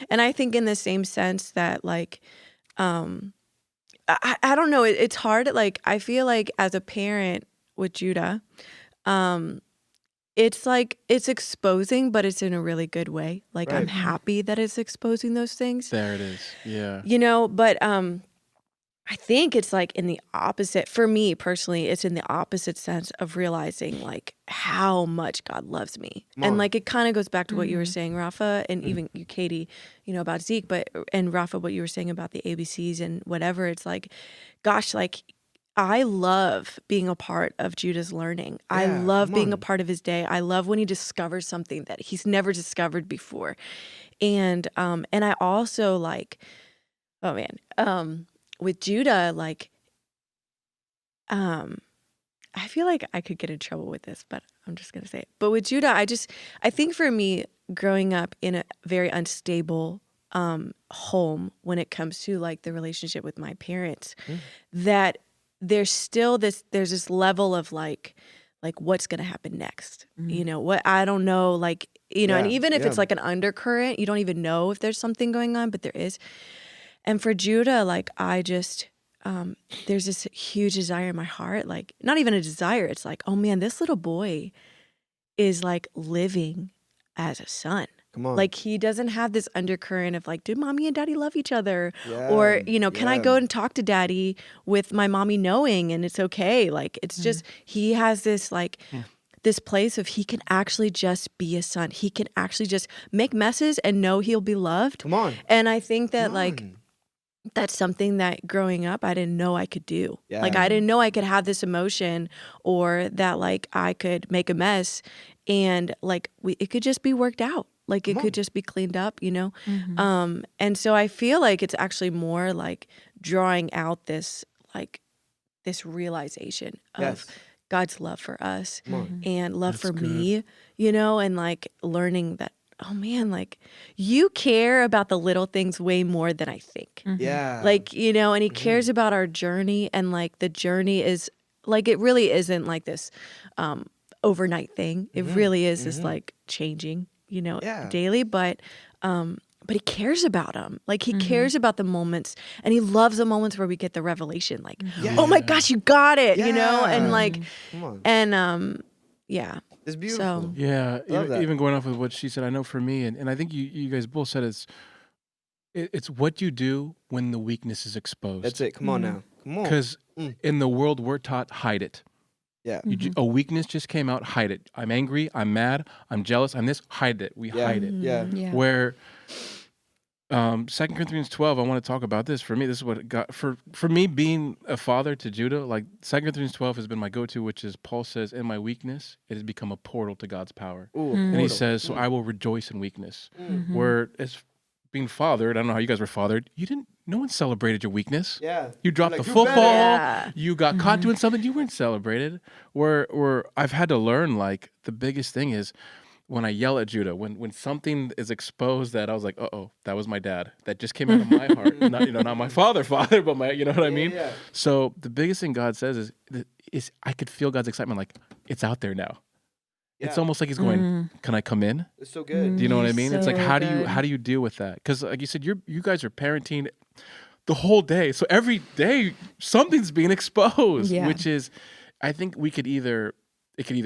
And I think in the same sense that like, I don't know, it's hard. Like, I feel like as a parent with Judah, it's like, it's exposing, but it's in a really good way. Like, I'm happy that it's exposing those things. There it is. Yeah. You know, but I think it's like in the opposite, for me personally, it's in the opposite sense of realizing like how much God loves me. And like it kind of goes back to what you were saying, Rafa, and even you, Katie, you know, about Zeke, and Rafa, what you were saying about the ABCs and whatever. It's like, gosh, like I love being a part of Judah's learning. I love being a part of his day. I love when he discovers something that he's never discovered before. And I also like, oh man, with Judah, like, I feel like I could get in trouble with this, but I'm just going to say it. But with Judah, I think for me, growing up in a very unstable home when it comes to like the relationship with my parents, that there's this level of like what's going to happen next, you know, what, I don't know, like, you know, and even if it's like an undercurrent, you don't even know if there's something going on, but there is. And for Judah, like, I just, there's this huge desire in my heart, like, not even a desire. It's like, oh man, this little boy is like living as a son. Come on. Like, he doesn't have this undercurrent of like, do mommy and daddy love each other? Or, you know, can I go and talk to daddy with my mommy knowing and it's okay? Like, it's just, he has this like, this place of he can actually just be a son. He can actually just make messes and know he'll be loved. Come on. And I think that Come like on. that's something that growing up I didn't know I could do. Yeah. Like I didn't know I could have this emotion, or that like I could make a mess and like it could just be worked out. Like it could just be cleaned up, you know? And so I feel like it's actually more like drawing out this realization of Yes. God's love for us Come on. and love That's for good. me, you know, and like learning that, oh man, like you care about the little things way more than I think. Yeah. Like, you know, and he cares about our journey, and like the journey is like, it really isn't like this overnight thing. It really is this like changing, you know, Yeah. daily, but he cares about them. Like he cares about the moments, and he loves the moments where we get the revelation, like, oh my gosh, you got it, you know? Yeah. And like, Come on. and yeah. It's beautiful. So Yeah, Love that. even going off with what she said, I know for me, and I think you guys both said it's what you do when the weakness is exposed. That's it. Come on now. Come on. Because in the world we're taught, hide it. Yeah. A weakness just came out, hide it. I'm angry, I'm mad, I'm jealous, I'm this, hide it. We Yeah. hide it. Yeah. Yeah. Where 2 Corinthians 12, I want to talk about this. For me, this is what it got for me being a father to Judah. Like 2 Corinthians 12 has been my go-to, which is Paul says, in my weakness, it has become a portal to God's power. Ooh, And he portal. says, so I will rejoice in weakness. Where as being fathered, I don't know how you guys were fathered, no one celebrated your weakness. Yeah. You dropped Like, the do football. better. Yeah. You got caught doing something. You weren't celebrated. Where I've had to learn, like, the biggest thing is when I yell at Judah, when something is exposed that I was like, uh-oh, that was my dad. That just came out of my heart. Not my father, but my, you know what I mean? Yeah. So the biggest thing God says is I could feel God's excitement, like, it's out there now. It's Yeah. almost like he's going, can I come in? It's so good. Do you know what I mean? It's like, So how good. do you deal with that? Because like you said, you guys are parenting the whole day. So every day something's being exposed, Yeah. which is, I think it could either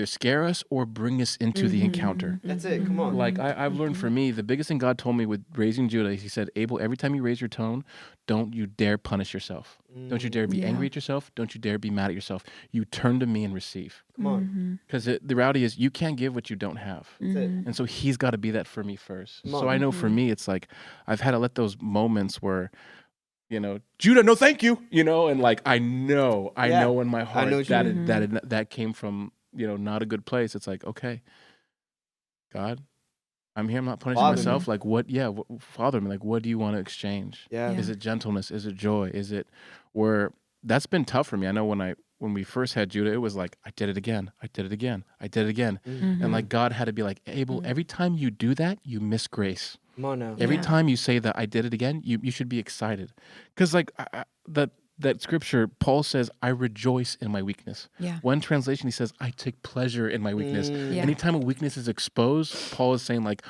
scare us or bring us into the encounter. That's it. Come on. Like I've learned for me, the biggest thing God told me with raising Judah, he said, Abel, every time you raise your tone, don't you dare punish yourself. Don't you dare be angry at yourself. Don't you dare be mad at yourself. You turn to me and receive. Come on. Because the reality is you can't give what you don't have. That's it. And so he's got to be that for me first. Come So on. I know for me, it's like I've had to let those moments where, Judah, no, thank you, and like I know in my heart know what you that came from not a good place. It's like, okay, God, I'm here. I'm not punishing Father myself. Like what? Yeah, Father me. Like what do you want to exchange? Yeah. Is it gentleness? Is it joy? Is it where that's been tough for me? I know when we first had Judah, it was like I did it again. I did it again. I did it again. And like God had to be like, Abel, every time you do that, you miss grace. Come on now. Every Yeah. time you say that I did it again, you should be excited. Because like that scripture, Paul says, I rejoice in my weakness. Yeah. One translation, he says, I take pleasure in my weakness. Yeah. Anytime a weakness is exposed, Paul is saying like,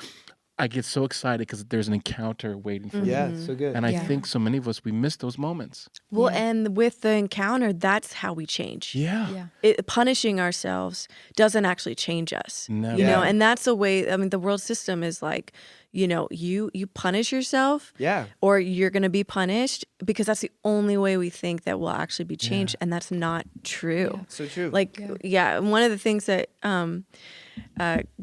I get so excited because there's an encounter waiting for me. Yeah. So good. And I Yeah. think so many of us, we miss those moments. Well, Yeah. and with the encounter, that's how we change. Yeah. Yeah. Punishing ourselves doesn't actually change us. Never. You know, Yeah. and that's the way, I mean, the world system is like, you punish yourself Yeah. or you're going to be punished, because that's the only way we think that we'll actually be changed. And that's not true. So true. Like, yeah, one of the things that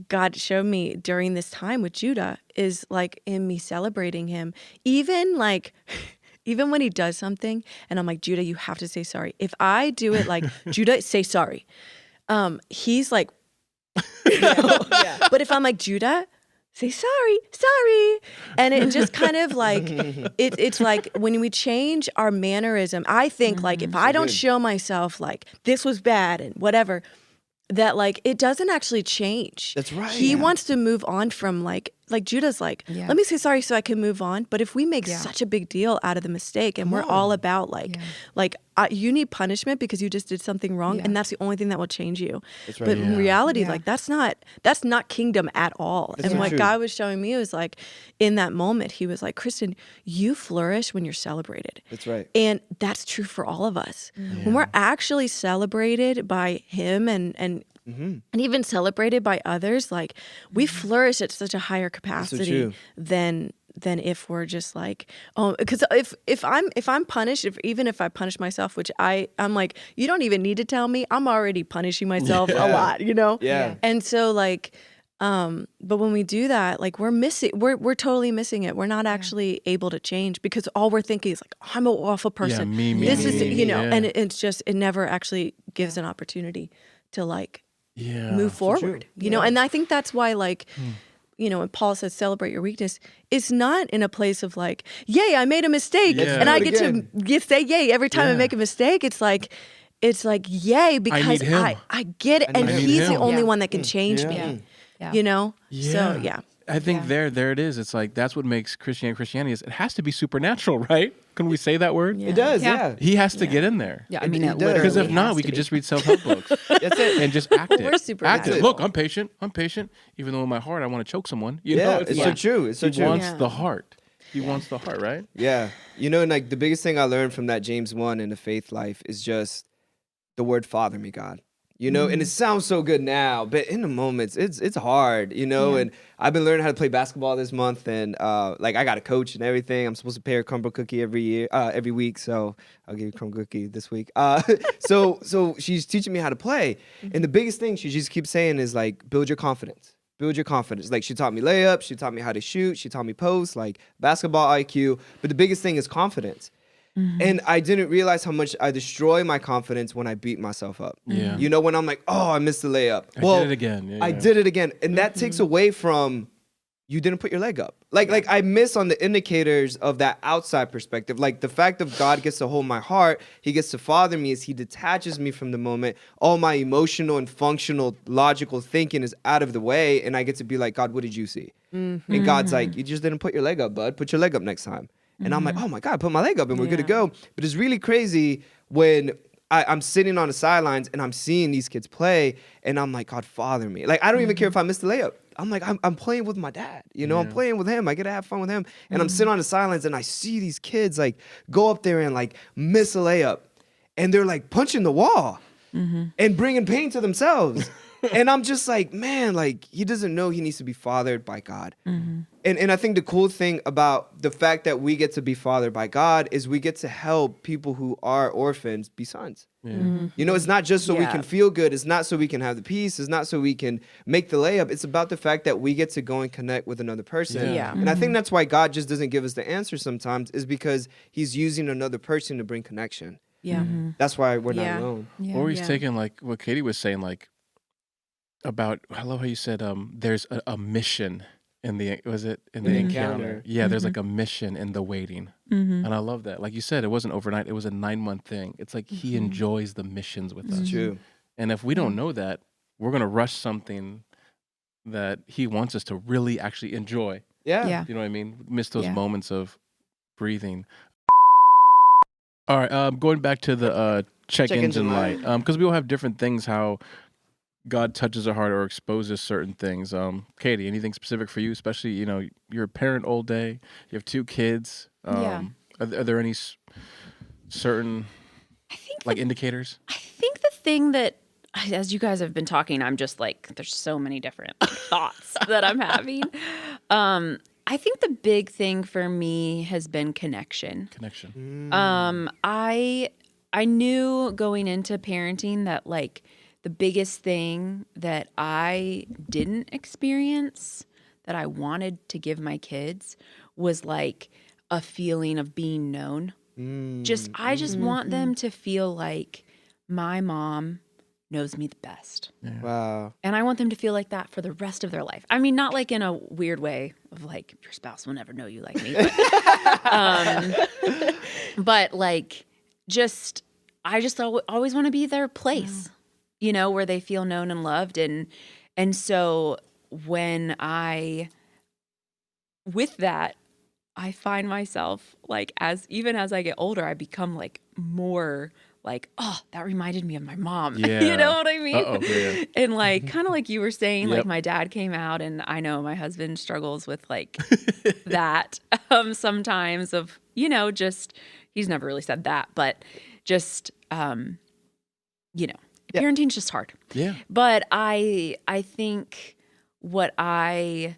God showed me during this time with Judah is like in me celebrating him, even when he does something and I'm like, Judah, you have to say sorry. If I do it like, Judah, say sorry. He's like, but if I'm like, Judah, say sorry. And it just kind of like, it's like when we change our mannerism, I think like if I don't good. show myself like this was bad and whatever, that like it doesn't actually change. That's right. He Yeah. wants to move on from like Judah's like, Yeah. let me say sorry so I can move on. But if we make Yeah. such a big deal out of the mistake and we're on. all about like, Yeah. you need punishment because you just did something wrong, Yeah. and that's the only thing that will change you. That's right. But in Yeah. reality, Yeah. like that's not kingdom at all. That's and so what true. God was showing me was like, in that moment, He was like, Kristen, you flourish when you're celebrated. That's right. And that's true for all of us. When we're actually celebrated by Him and even celebrated by others, like we flourish at such a higher capacity true. than than if we're just like, oh, because if I'm punished, even if I punish myself, which I'm like, you don't even need to tell me, I'm already punishing myself a lot, you know? Yeah. And so like, but when we do that, like we're totally missing it. We're not actually able to change because all we're thinking is like, I'm an awful person. me, This is, me, and it's just, it never actually gives an opportunity to like move forward, you know? And I think that's why like, you know, when Paul says celebrate your weakness, it's not in a place of like, yay, I made a mistake. Yeah. And I Do it get to say yay every time I make a mistake. It's like yay, because him. I get it. And need he's the him. only one that can change me. Yeah. You know? So yeah. I think there it is. It's like that's what makes Christianity is it has to be supernatural, right? Can we say that word? It does, Yeah. yeah. He has to get in there. Yeah, I mean, It it does. literally Because if not, has we to could be. just read self-help books That's it. and just act it. We're super act it. bad. Look, I'm patient. Even though in my heart I want to choke someone. You know, It's so like, true. It's so he true. wants Yeah. the heart. He wants the heart, right? Yeah. You know, and like the biggest thing I learned from that James 1 in the faith life is just the word father me, God. You know, and it sounds so good now, but in the moments, it's hard, you know, and I've been learning how to play basketball this month, and like I got a coach and everything. I'm supposed to pay her crumble cookie every week, so I'll give you a crumble cookie this week. So she's teaching me how to play, and the biggest thing she just keeps saying is like, build your confidence. Build your confidence. Like she taught me layups, she taught me how to shoot, she taught me post, like basketball IQ, but the biggest thing is confidence. And I didn't realize how much I destroy my confidence when I beat myself up. Yeah. You know, when I'm like, oh, I missed the layup. I did it again. Yeah, I yeah. did it again. And that takes away from you didn't put your leg up. Like I miss on the indicators of that outside perspective. Like the fact of God gets to hold my heart, he gets to father me as he detaches me from the moment. All my emotional and functional logical thinking is out of the way. And I get to be like, God, what did you see? And God's like, you just didn't put your leg up, bud. Put your leg up next time. And I'm like, oh my God, put my leg up and we're good to go. But it's really crazy when I'm sitting on the sidelines and I'm seeing these kids play and I'm like, God, father me. Like, I don't even care if I missed the layup. I'm like, I'm playing with my dad. You know, I'm playing with him. I get to have fun with him. And I'm sitting on the sidelines and I see these kids like go up there and like miss a layup. And they're like punching the wall and bringing pain to themselves. And I'm just like, man, like he doesn't know he needs to be fathered by God. And I think the cool thing about the fact that we get to be fathered by God is we get to help people who are orphans be sons. Yeah. You know, it's not just so we Yeah. can feel good. It's not so we can have the peace. It's not so we can make the layup. It's about the fact that we get to go and connect with another person. Yeah. And I think that's why God just doesn't give us the answer sometimes is because he's using another person to bring connection. Yeah. That's why we're Yeah. not alone. Or he's Yeah. taking like what Katie was saying, like about. I love how you said there's a mission in the encounter. Yeah, there's like a mission in the waiting, and I love that. Like you said, it wasn't overnight. It was a 9-month thing. It's like he enjoys the missions with us, True. and if we don't know that, we're gonna rush something that he wants us to really actually enjoy. Yeah. Yeah. You know what I mean? Miss those Yeah. moments of breathing. All right, going back to the check engine light, because we all have different things how God touches our heart or exposes certain things. Katie, anything specific for you? Especially, you know, you're a parent all day. You have 2 kids. Yeah. Are there any certain I think like indicators? I think the thing that, as you guys have been talking, I'm just like, there's so many different thoughts that I'm having. I think the big thing for me has been connection. Connection. I knew going into parenting that like the biggest thing that I didn't experience that I wanted to give my kids was like a feeling of being known. I just want them to feel like my mom knows me the best. Wow. And I want them to feel like that for the rest of their life. I mean, not like in a weird way of like your spouse will never know you like me. But like I just always want to be their place, you know, where they feel known and loved. And so when with that, I find myself like even as I get older, I become like more like, oh, that reminded me of my mom. Yeah. You know what I mean? Uh-oh, yeah. And like, kind of like you were saying, Yep. like my dad came out and I know my husband struggles with like that sometimes of, you know, just, he's never really said that, but just, you know, parenting's just hard. Yeah. But I think what I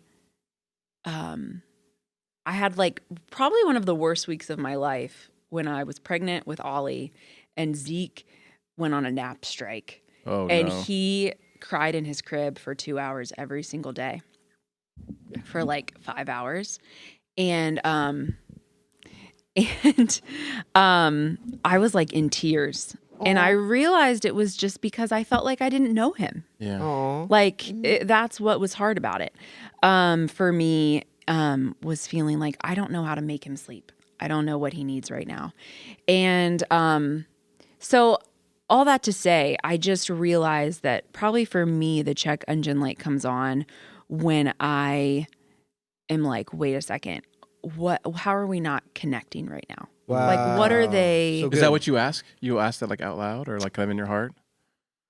I had like probably one of the worst weeks of my life when I was pregnant with Ollie and Zeke went on a nap strike. Oh, and no. he cried in his crib for 2 hours every single day for like 5 hours. And I was like in tears. And I realized it was just because I felt like I didn't know him. Yeah. Aw. Like that's what was hard about it. For me, was feeling like I don't know how to make him sleep. I don't know what he needs right now. And so all that to say, I just realized that probably for me, the check engine light comes on when I am like, wait a second, how are we not connecting right now? Wow. Like, what are they? So Is that what you ask? You ask that like out loud or like kind of in your heart?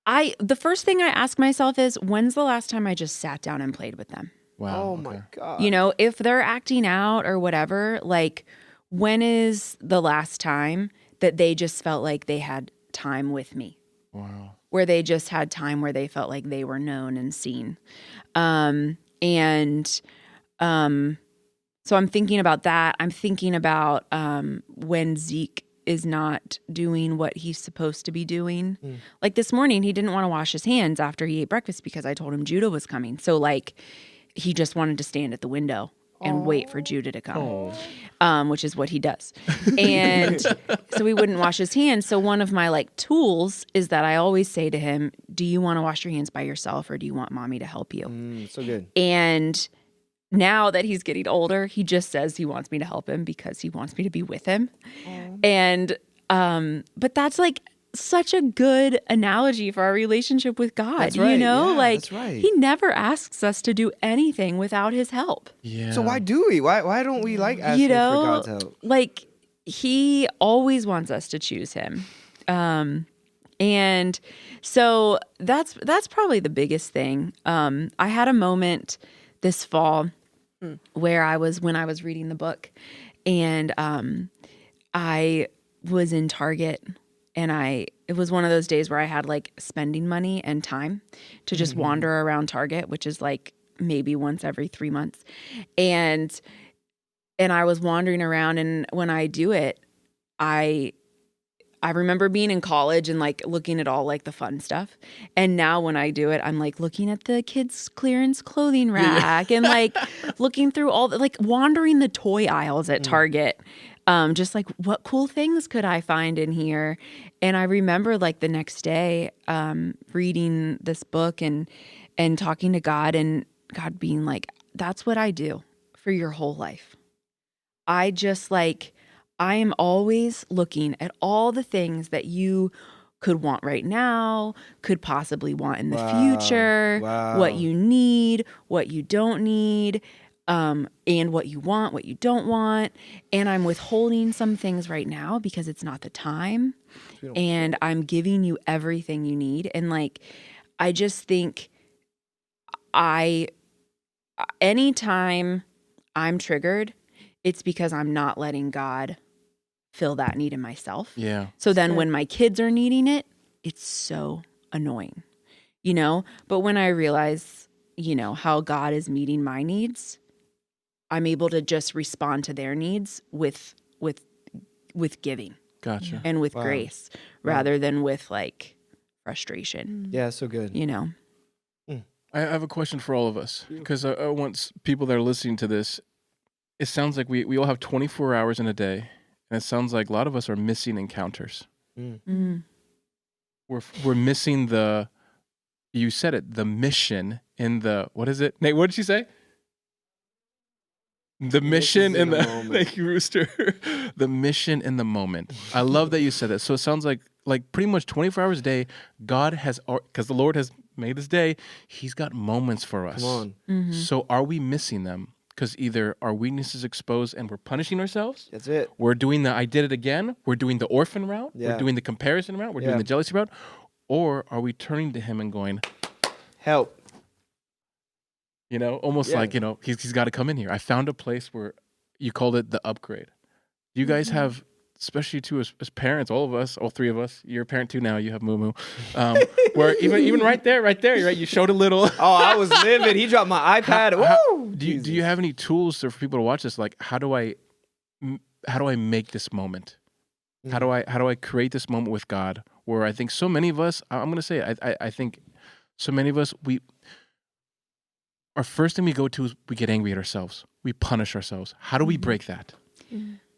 The first thing I ask myself is, when's the last time I just sat down and played with them? Wow. Oh okay. my God. You know, if they're acting out or whatever, like, when is the last time that they just felt like they had time with me? Wow. Where they just had time where they felt like they were known and seen. So I'm thinking about that. I'm thinking about when Zeke is not doing what he's supposed to be doing. Like this morning, he didn't want to wash his hands after he ate breakfast because I told him Judah was coming. So like he just wanted to stand at the window and wait for Judah to come, which is what he does. And so he wouldn't wash his hands. So one of my like tools is that I always say to him, do you want to wash your hands by yourself or do you want mommy to help you? So good. And now that he's getting older, he just says he wants me to help him because he wants me to be with him. And, but that's like such a good analogy for our relationship with God. That's right. You know, Yeah, like that's right. he never asks us to do anything without his help. Yeah. So why do we? Why don't we like asking You know, for God's help? like he always wants us to choose him. And so that's probably the biggest thing. I had a moment this fall where when I was reading the book and I was in Target and it was one of those days where I had like spending money and time to just wander around Target, which is like maybe once every 3 months. And I was wandering around, and when I do it, I remember being in college and like looking at all like the fun stuff. And now when I do it, I'm like looking at the kids' clearance clothing rack and like looking through all the, like wandering the toy aisles at Target. Just like what cool things could I find in here? And I remember like the next day reading this book and talking to God, and God being like, that's what I do for your whole life. I am always looking at all the things that you could want right now, could possibly want in the future, what you need, what you don't need, and what you want, what you don't want. And I'm withholding some things right now because it's not the time. And I'm giving you everything you need. And like, I just think anytime I'm triggered, it's because I'm not letting God fill that need in myself. Yeah. So then when my kids are needing it, it's so annoying, you know? But when I realize, you know, how God is meeting my needs, I'm able to just respond to their needs with giving Gotcha. and with grace rather than with like frustration, Yeah, so good. you know? I have a question for all of us because I want people that are listening to this. It sounds like we all have 24 hours in a day, and it sounds like a lot of us are missing encounters. We're missing you said it, the mission in the, what is it? Nate, what did you say? The mission in the moment. thank you, Rooster. The mission in the moment. I love that you said that. So it sounds like pretty much 24 hours a day, God has, because the Lord has made this day, He's got moments for us. Come on. So are we missing them? Because either our weakness is exposed and we're punishing ourselves. That's it. We're doing the I did it again. We're doing the orphan route. Yeah. We're doing the comparison route. We're doing the jealousy route. Or are we turning to Him and going, Help. you know, almost like, you know, he's got to come in here. I found a place where you called it the upgrade. Do you guys have especially too as parents, all of us, all three of us. You're a parent too now. You have Moo. Where even right there, right? You showed a little. Oh, I was livid. He dropped my iPad. Woo! Do you have any tools for people to watch this? Like, how do I make this moment? How do I create this moment with God? Where I think so many of us, I'm gonna say, I think so many of us, our first thing we go to is we get angry at ourselves. We punish ourselves. How do we break that?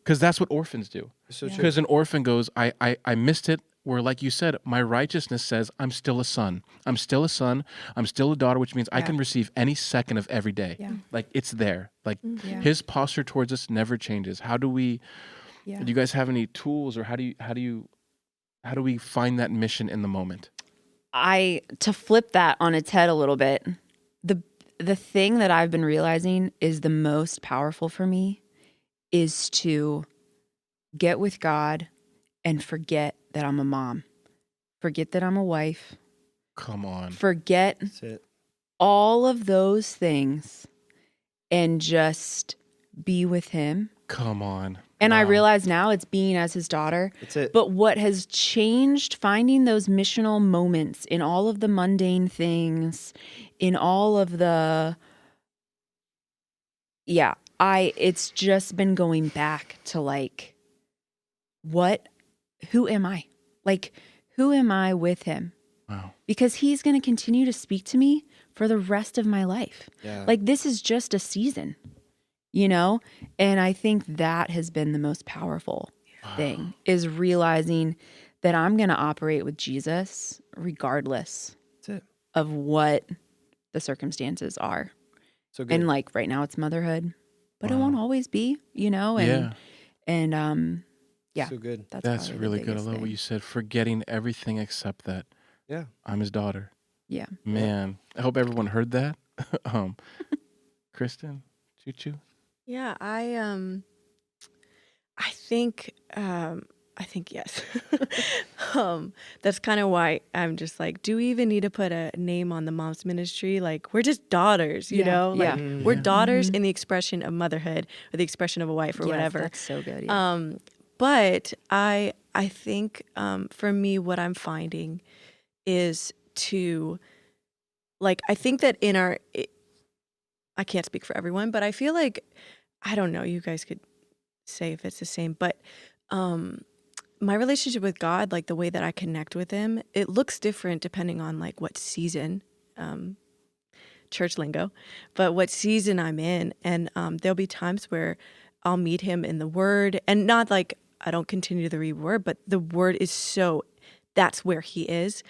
Because that's what orphans do. Because an orphan goes, I missed it. Where, like you said, my righteousness says I'm still a son. I'm still a son. I'm still a daughter, which means I can receive any second of every day. Yeah. Like, it's there. Like, his posture towards us never changes. How do we? Do you guys have any tools, or how do we find that mission in the moment? To flip that on its head a little bit, the thing that I've been realizing is the most powerful for me is to get with God and forget that I'm a mom. Forget that I'm a wife. Come on. Forget all of those things and just be with him. Come on. And I realize now it's being as his daughter. That's it. But what has changed, finding those missional moments in all of the mundane things, in all of the, it's just been going back to like, who am I? Like, who am I with him? Wow. Because he's going to continue to speak to me for the rest of my life. Yeah. Like, this is just a season. And I think that has been the most powerful thing, is realizing that I'm going to operate with Jesus regardless of what the circumstances are. So good. And like right now it's motherhood, but it won't always be, and So good. That's really good. I love what you said. Forgetting everything except that. Yeah. I'm his daughter. Yeah. Man, I hope everyone heard that. Kristen, Choo. Yeah, I think yes. That's kind of why I'm just like, do we even need to put a name on the mom's ministry? Like, we're just daughters, you know? Like, we're daughters in the expression of motherhood, or the expression of a wife, or whatever. That's so good. Yeah. But I think for me, what I'm finding is to, like, I think that I can't speak for everyone, but I feel like, I don't know, you guys could say if it's the same, but my relationship with God, like the way that I connect with him, it looks different depending on like what season, church lingo, but what season I'm in. And there'll be times where I'll meet him in the word, and not like I don't continue to read word, but the word is that's where he is.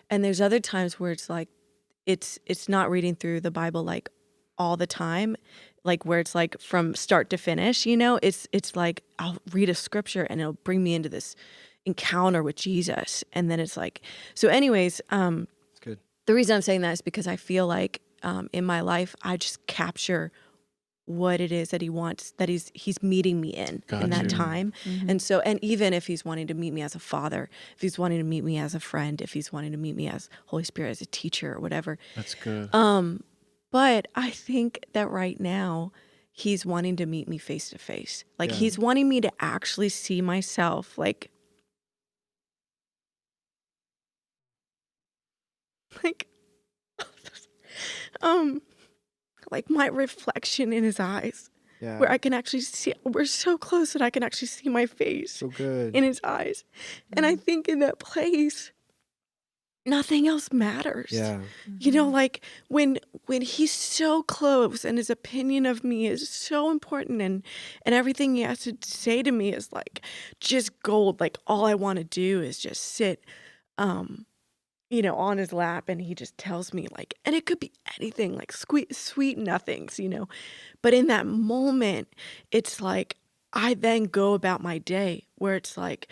And there's other times where it's like, it's not reading through the Bible like all the time, like where it's like from start to finish, it's like I'll read a scripture and it'll bring me into this encounter with Jesus. And then it's like, so anyways, It's good. the reason I'm saying that is because I feel like in my life, I just capture what it is that he wants, that he's meeting me in that time. And so, and even if he's wanting to meet me as a father, if he's wanting to meet me as a friend, if he's wanting to meet me as Holy Spirit, as a teacher or whatever. That's good. But I think that right now he's wanting to meet me face to face. Like he's wanting me to actually see myself like my reflection in his eyes. Yeah. Where I can actually see, we're so close that I can actually see my face So good. in his eyes. And I think in that place, nothing else matters. Yeah. Like when he's so close and his opinion of me is so important, and everything he has to say to me is like just gold. Like all I want to do is just sit, on his lap, and he just tells me like, and it could be anything, like sweet nothings, But in that moment, it's like I then go about my day where it's like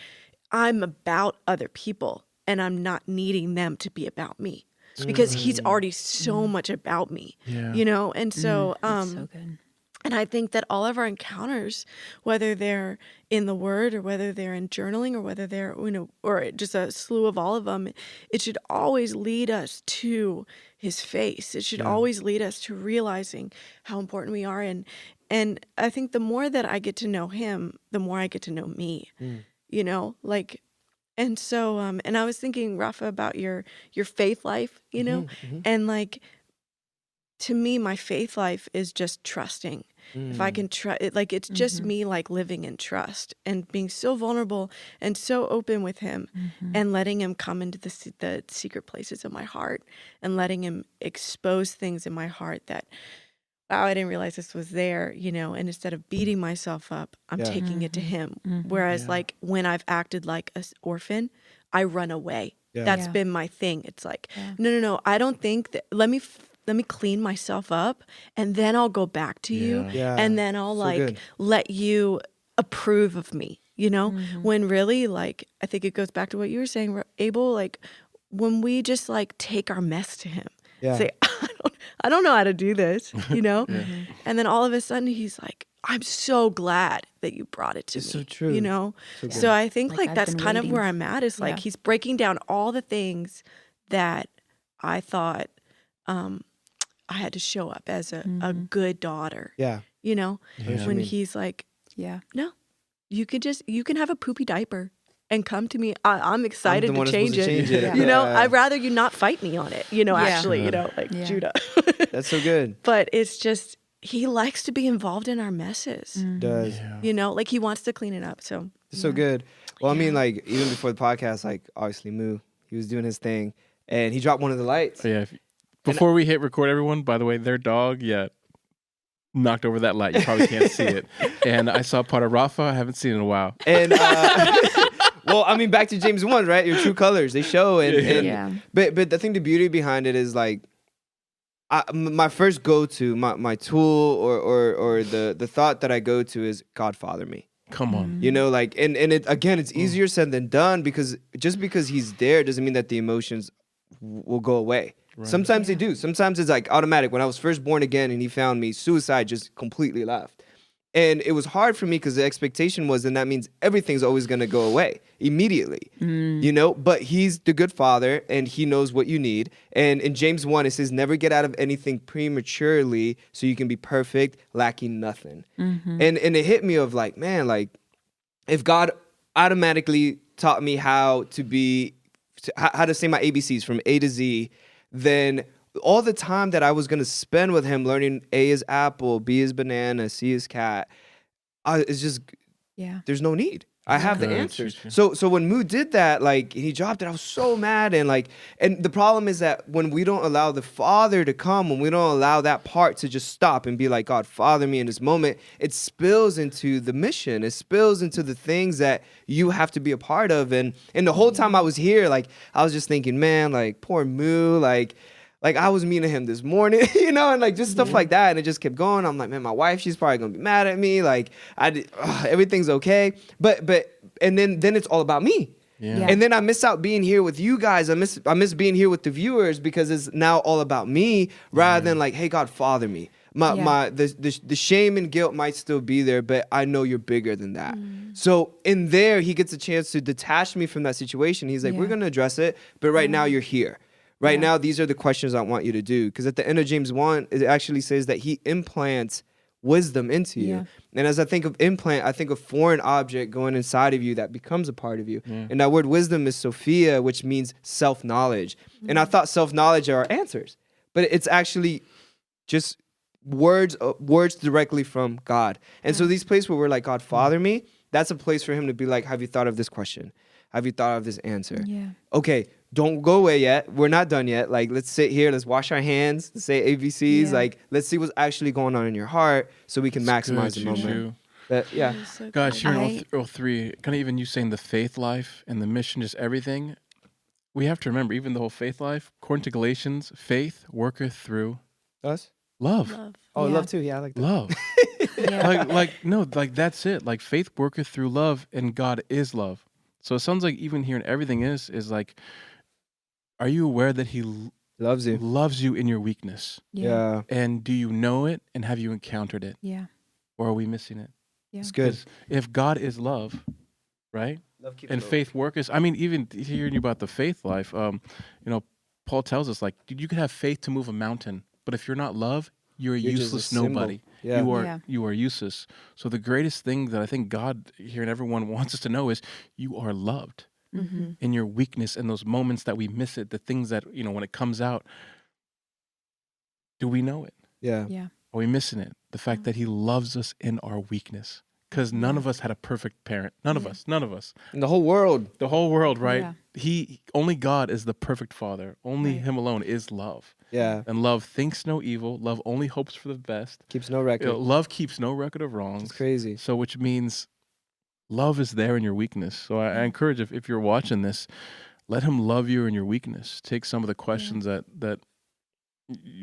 I'm about other people and I'm not needing them to be about me, because he's already so much about me, And so, That's so good. and I think that all of our encounters, whether they're in the Word or whether they're in journaling or whether they're, or just a slew of all of them, it should always lead us to His face. It should always lead us to realizing how important we are. And And I think the more that I get to know him, the more I get to know me, you know, like, and so, and I was thinking, Rafa, about your faith life, you know, and like, to me, my faith life is just trusting. If I can trust, like, it's just me, like, living in trust and being so vulnerable and so open with him and letting him come into the secret places of my heart and letting him expose things in my heart that, wow, I didn't realize this was there, you know, and instead of beating myself up, I'm taking it to him. Whereas, like, when I've acted like an orphan, I run away. That's been my thing. It's like, no, I don't think that, let me clean myself up and then I'll go back to you and then I'll let you approve of me, you know, when really, like, I think it goes back to what you were saying, Abel, like, when we just like take our mess to him, say, I don't know how to do this, you know, and then all of a sudden he's like, I'm so glad that you brought it to me. So true. You know, so I think like I've that's been kind waiting. of where I'm at, is like he's breaking down all the things that I thought I had to show up as a good daughter. Yeah. You know, Yeah. when he's like, Yeah. no, you can have a poopy diaper and come to me. I'm excited one to that's supposed change to it. change it. You know, Yeah. I'd rather you not fight me on it, you know, actually, you know, like Judah. That's so good. But it's just, he likes to be involved in our messes. Does. You know, like he wants to clean it up. So It's so good. Well, I mean, like, even before the podcast, like, obviously Moo, he was doing his thing and he dropped one of the lights. So before we hit record, everyone, by the way, their dog, knocked over that light. You probably can't see it. And I saw part of Rafa. I haven't seen it in a while. And well, I mean, back to James 1, right? Your true colors, they show. But I think the beauty behind it is like, my first go-to, my tool or the thought that I go to is, God, Father me. Come on. You know, like, and it, again, it's easier said than done, because just because he's there doesn't mean that the emotions will go away. Right. Sometimes they do. Sometimes it's like automatic. When I was first born again and he found me, suicide just completely left. And it was hard for me because the expectation was, then that means everything's always going to go away immediately, you know? But he's the good father and he knows what you need. And in James 1, it says, never get out of anything prematurely so you can be perfect, lacking nothing. And it hit me of like, man, like, if God automatically taught me how to say my ABCs from A to Z, then all the time that I was going to spend with him learning A is apple, B is banana, C is cat, it's just, there's no need. I have the answers. So when Moo did that, like, he dropped it, I was so mad. And the problem is that when we don't allow the Father to come, when we don't allow that part to just stop and be like, God, Father me in this moment, it spills into the mission. It spills into the things that you have to be a part of. And the whole time I was here, like, I was just thinking, man, like, poor Moo, like I was mean to him this morning, you know, and like just stuff like that. And it just kept going. I'm like, man, my wife, she's probably going to be mad at me. Like, everything's okay. But then it's all about me. Yeah. And then I miss out being here with you guys. I miss being here with the viewers because it's now all about me rather than like, hey, God, Father me. The shame and guilt might still be there, but I know you're bigger than that. So in there, he gets a chance to detach me from that situation. He's like, we're going to address it, but right now you're here. Right now, these are the questions I want you to do. Because at the end of James 1, it actually says that he implants wisdom into you. And as I think of implant, I think of foreign object going inside of you that becomes a part of you. And that word wisdom is Sophia, which means self-knowledge. And I thought self-knowledge are answers. But it's actually just words directly from God. And so these places where we're like, God, Father me, that's a place for him to be like, have you thought of this question? Have you thought of this answer? Okay, don't go away yet. We're not done yet. Like, let's sit here. Let's wash our hands. Let's say ABCs. Like, let's see what's actually going on in your heart so we can maximize the moment. But, so God, sharing all three, kind of even you saying the faith life and the mission, just everything. We have to remember, even the whole faith life, according to Galatians, faith worketh through us? Love. Oh, love too. Yeah, I like that. Love. Like that's it. Like faith worketh through love, and God is love. So it sounds like even here and everything is like, are you aware that he loves you in your weakness? Yeah. And do you know it, and have you encountered it? Yeah. Or are we missing it? Yeah. It's good. If God is love, right? And faith worketh. I mean, even hearing you about the faith life, Paul tells us, like, you can have faith to move a mountain, but if you're not love, you're a useless nobody. Yeah. You are useless. So the greatest thing that I think God here and everyone wants us to know is you are loved. Mm-hmm. In your weakness, in those moments that we miss it, the things that, when it comes out, do we know it? Yeah. Yeah. Are we missing it? The fact that he loves us in our weakness. Because none of us had a perfect parent. None of us. In the whole world. The whole world, right? Yeah. Only God is the perfect father. Only Right. him alone is love. Yeah. And love thinks no evil. Love only hopes for the best. Keeps no record. Love keeps no record of wrongs. It's crazy. So which means love is there in your weakness. So I encourage, if you're watching this, let him love you in your weakness. Take some of the questions that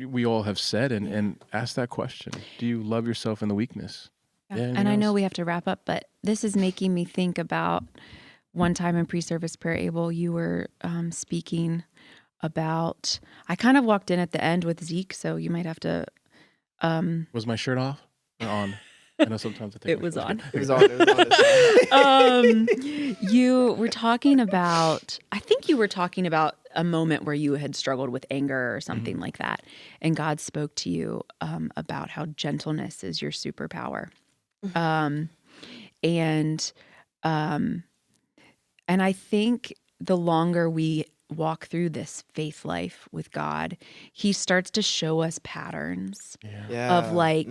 we all have said and ask that question. Do you love yourself in the weakness? Yeah, And I know we have to wrap up, but this is making me think about one time in pre-service prayer, Abel, you were speaking about, I kind of walked in at the end with Zeke, so you might have to. Was my shirt off or on? I know sometimes I think It was on. It was on. It was on. You were talking about, I think you were talking about a moment where you had struggled with anger or something like that. And God spoke to you about how gentleness is your superpower. And I think the longer we walk through this faith life with God, he starts to show us patterns Yeah. of like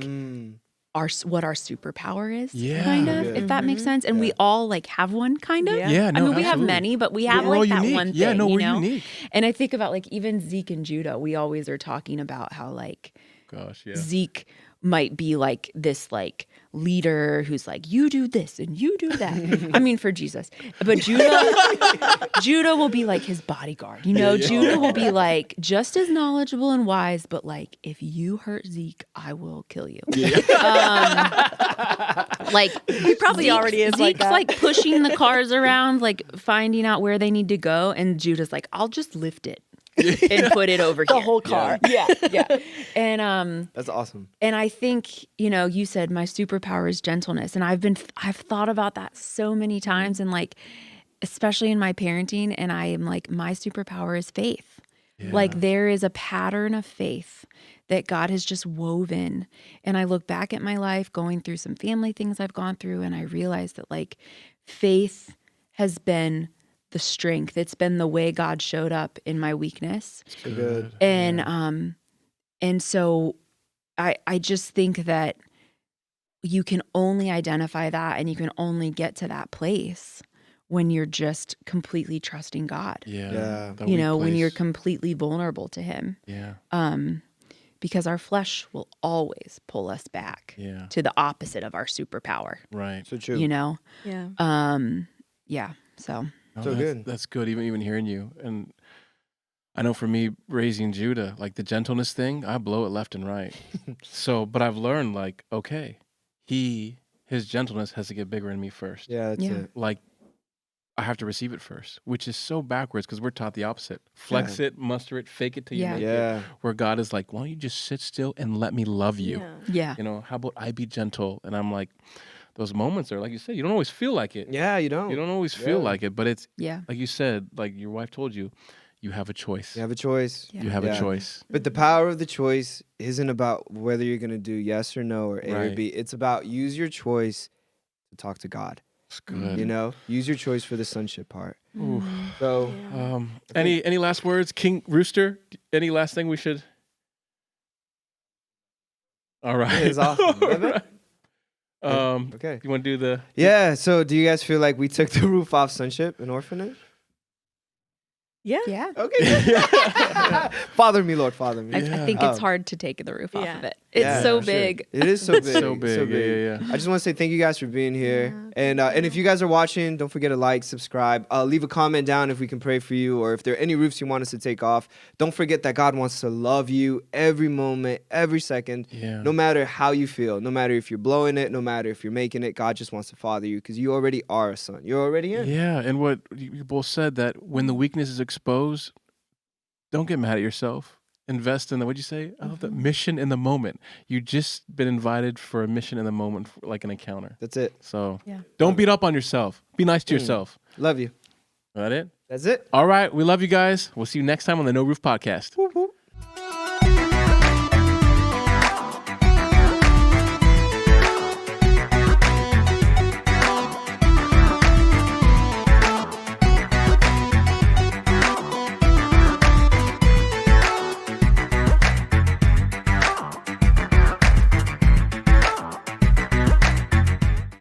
what our superpower is, Yeah. kind of, Yeah. if that makes sense. And we all like have one, kind of. Yeah. Yeah, no, I mean, we have absolutely. many, but we have We're all like that unique. one thing. Yeah, no, you we're know? unique. And I think about like even Zeke and Judah, we always are talking about how like Gosh, yeah. Zeke might be like this like leader who's like, you do this and you do that. I mean, for Jesus. But Judah will be like his bodyguard. You know, Judah will be like just as knowledgeable and wise, but like if you hurt Zeke, I will kill you. Like He probably already is like Zeke's that. like pushing the cars around, like finding out where they need to go, and Judah's like, I'll just lift it and put it over The here. whole car. Yeah, yeah. And That's awesome. and I think, you said my superpower is gentleness. And I've thought about that so many times, and like, especially in my parenting, and I am like, my superpower is faith. Like there is a pattern of faith that God has just woven. And I look back at my life going through some family things I've gone through, and I realize that like faith has been the strength. It's been the way God showed up in my weakness. So good. And so I just think that you can only identify that and you can only get to that place when you're just completely trusting God. Yeah. that You weak know, when place. you're completely vulnerable to him. Yeah. Because our flesh will always pull us back Yeah. to the opposite of our superpower. Right. So true. You know? Yeah. Yeah. So No, So that's, good. That's good. Even hearing you, and I know for me raising Judah, like the gentleness thing, I blow it left and right. So, but I've learned like, okay, his gentleness has to get bigger in me first. Yeah, that's Yeah. it. Like I have to receive it first, which is so backwards because we're taught the opposite. Flex it, muster it, fake it till you Yeah. make it. Yeah. Where God is like, why don't you just sit still and let me love you? Yeah. yeah. How about I be gentle? And I'm like, those moments are like you said, you don't always feel like it. Yeah, you don't. You don't always feel Yeah. like it, but it's Yeah. like you said, like your wife told you, you have a choice. You have a choice. Yeah. You have Yeah. a choice. But the power of the choice isn't about whether you're going to do yes or no or A or Right. B. It's about use your choice to talk to God. It's good. Use your choice for the sonship part. Ooh. So, Any last words, King Rooster? Any last thing we should? All right. it's awesome. All Love it? right. Okay. You want to do the? Yeah. So, do you guys feel like we took the roof off sonship and orphanage? Yeah. Yeah. Okay. Father me, Lord, Father me. I think it's hard to take the roof off Yeah. of it. It's Yeah, so for sure. big. It is so big. So big. Yeah. I just want to say thank you guys for being here. And if you guys are watching, don't forget to like, subscribe. Leave a comment down if we can pray for you, or if there are any roofs you want us to take off. Don't forget that God wants to love you every moment, every second, Yeah. no matter how you feel, no matter if you're blowing it, no matter if you're making it. God just wants to father you because you already are a son. You're already in. Yeah, and what you both said, that when the weakness is exposed, don't get mad at yourself. Invest in the, what'd you say? I love the mission in the moment. You just been invited for a mission in the moment, like an encounter. That's it. So Yeah. don't beat up on yourself. Be nice to yourself. Love you. Is that it? That's it. All right. We love you guys. We'll see you next time on the No Roof Podcast. Whoop, whoop.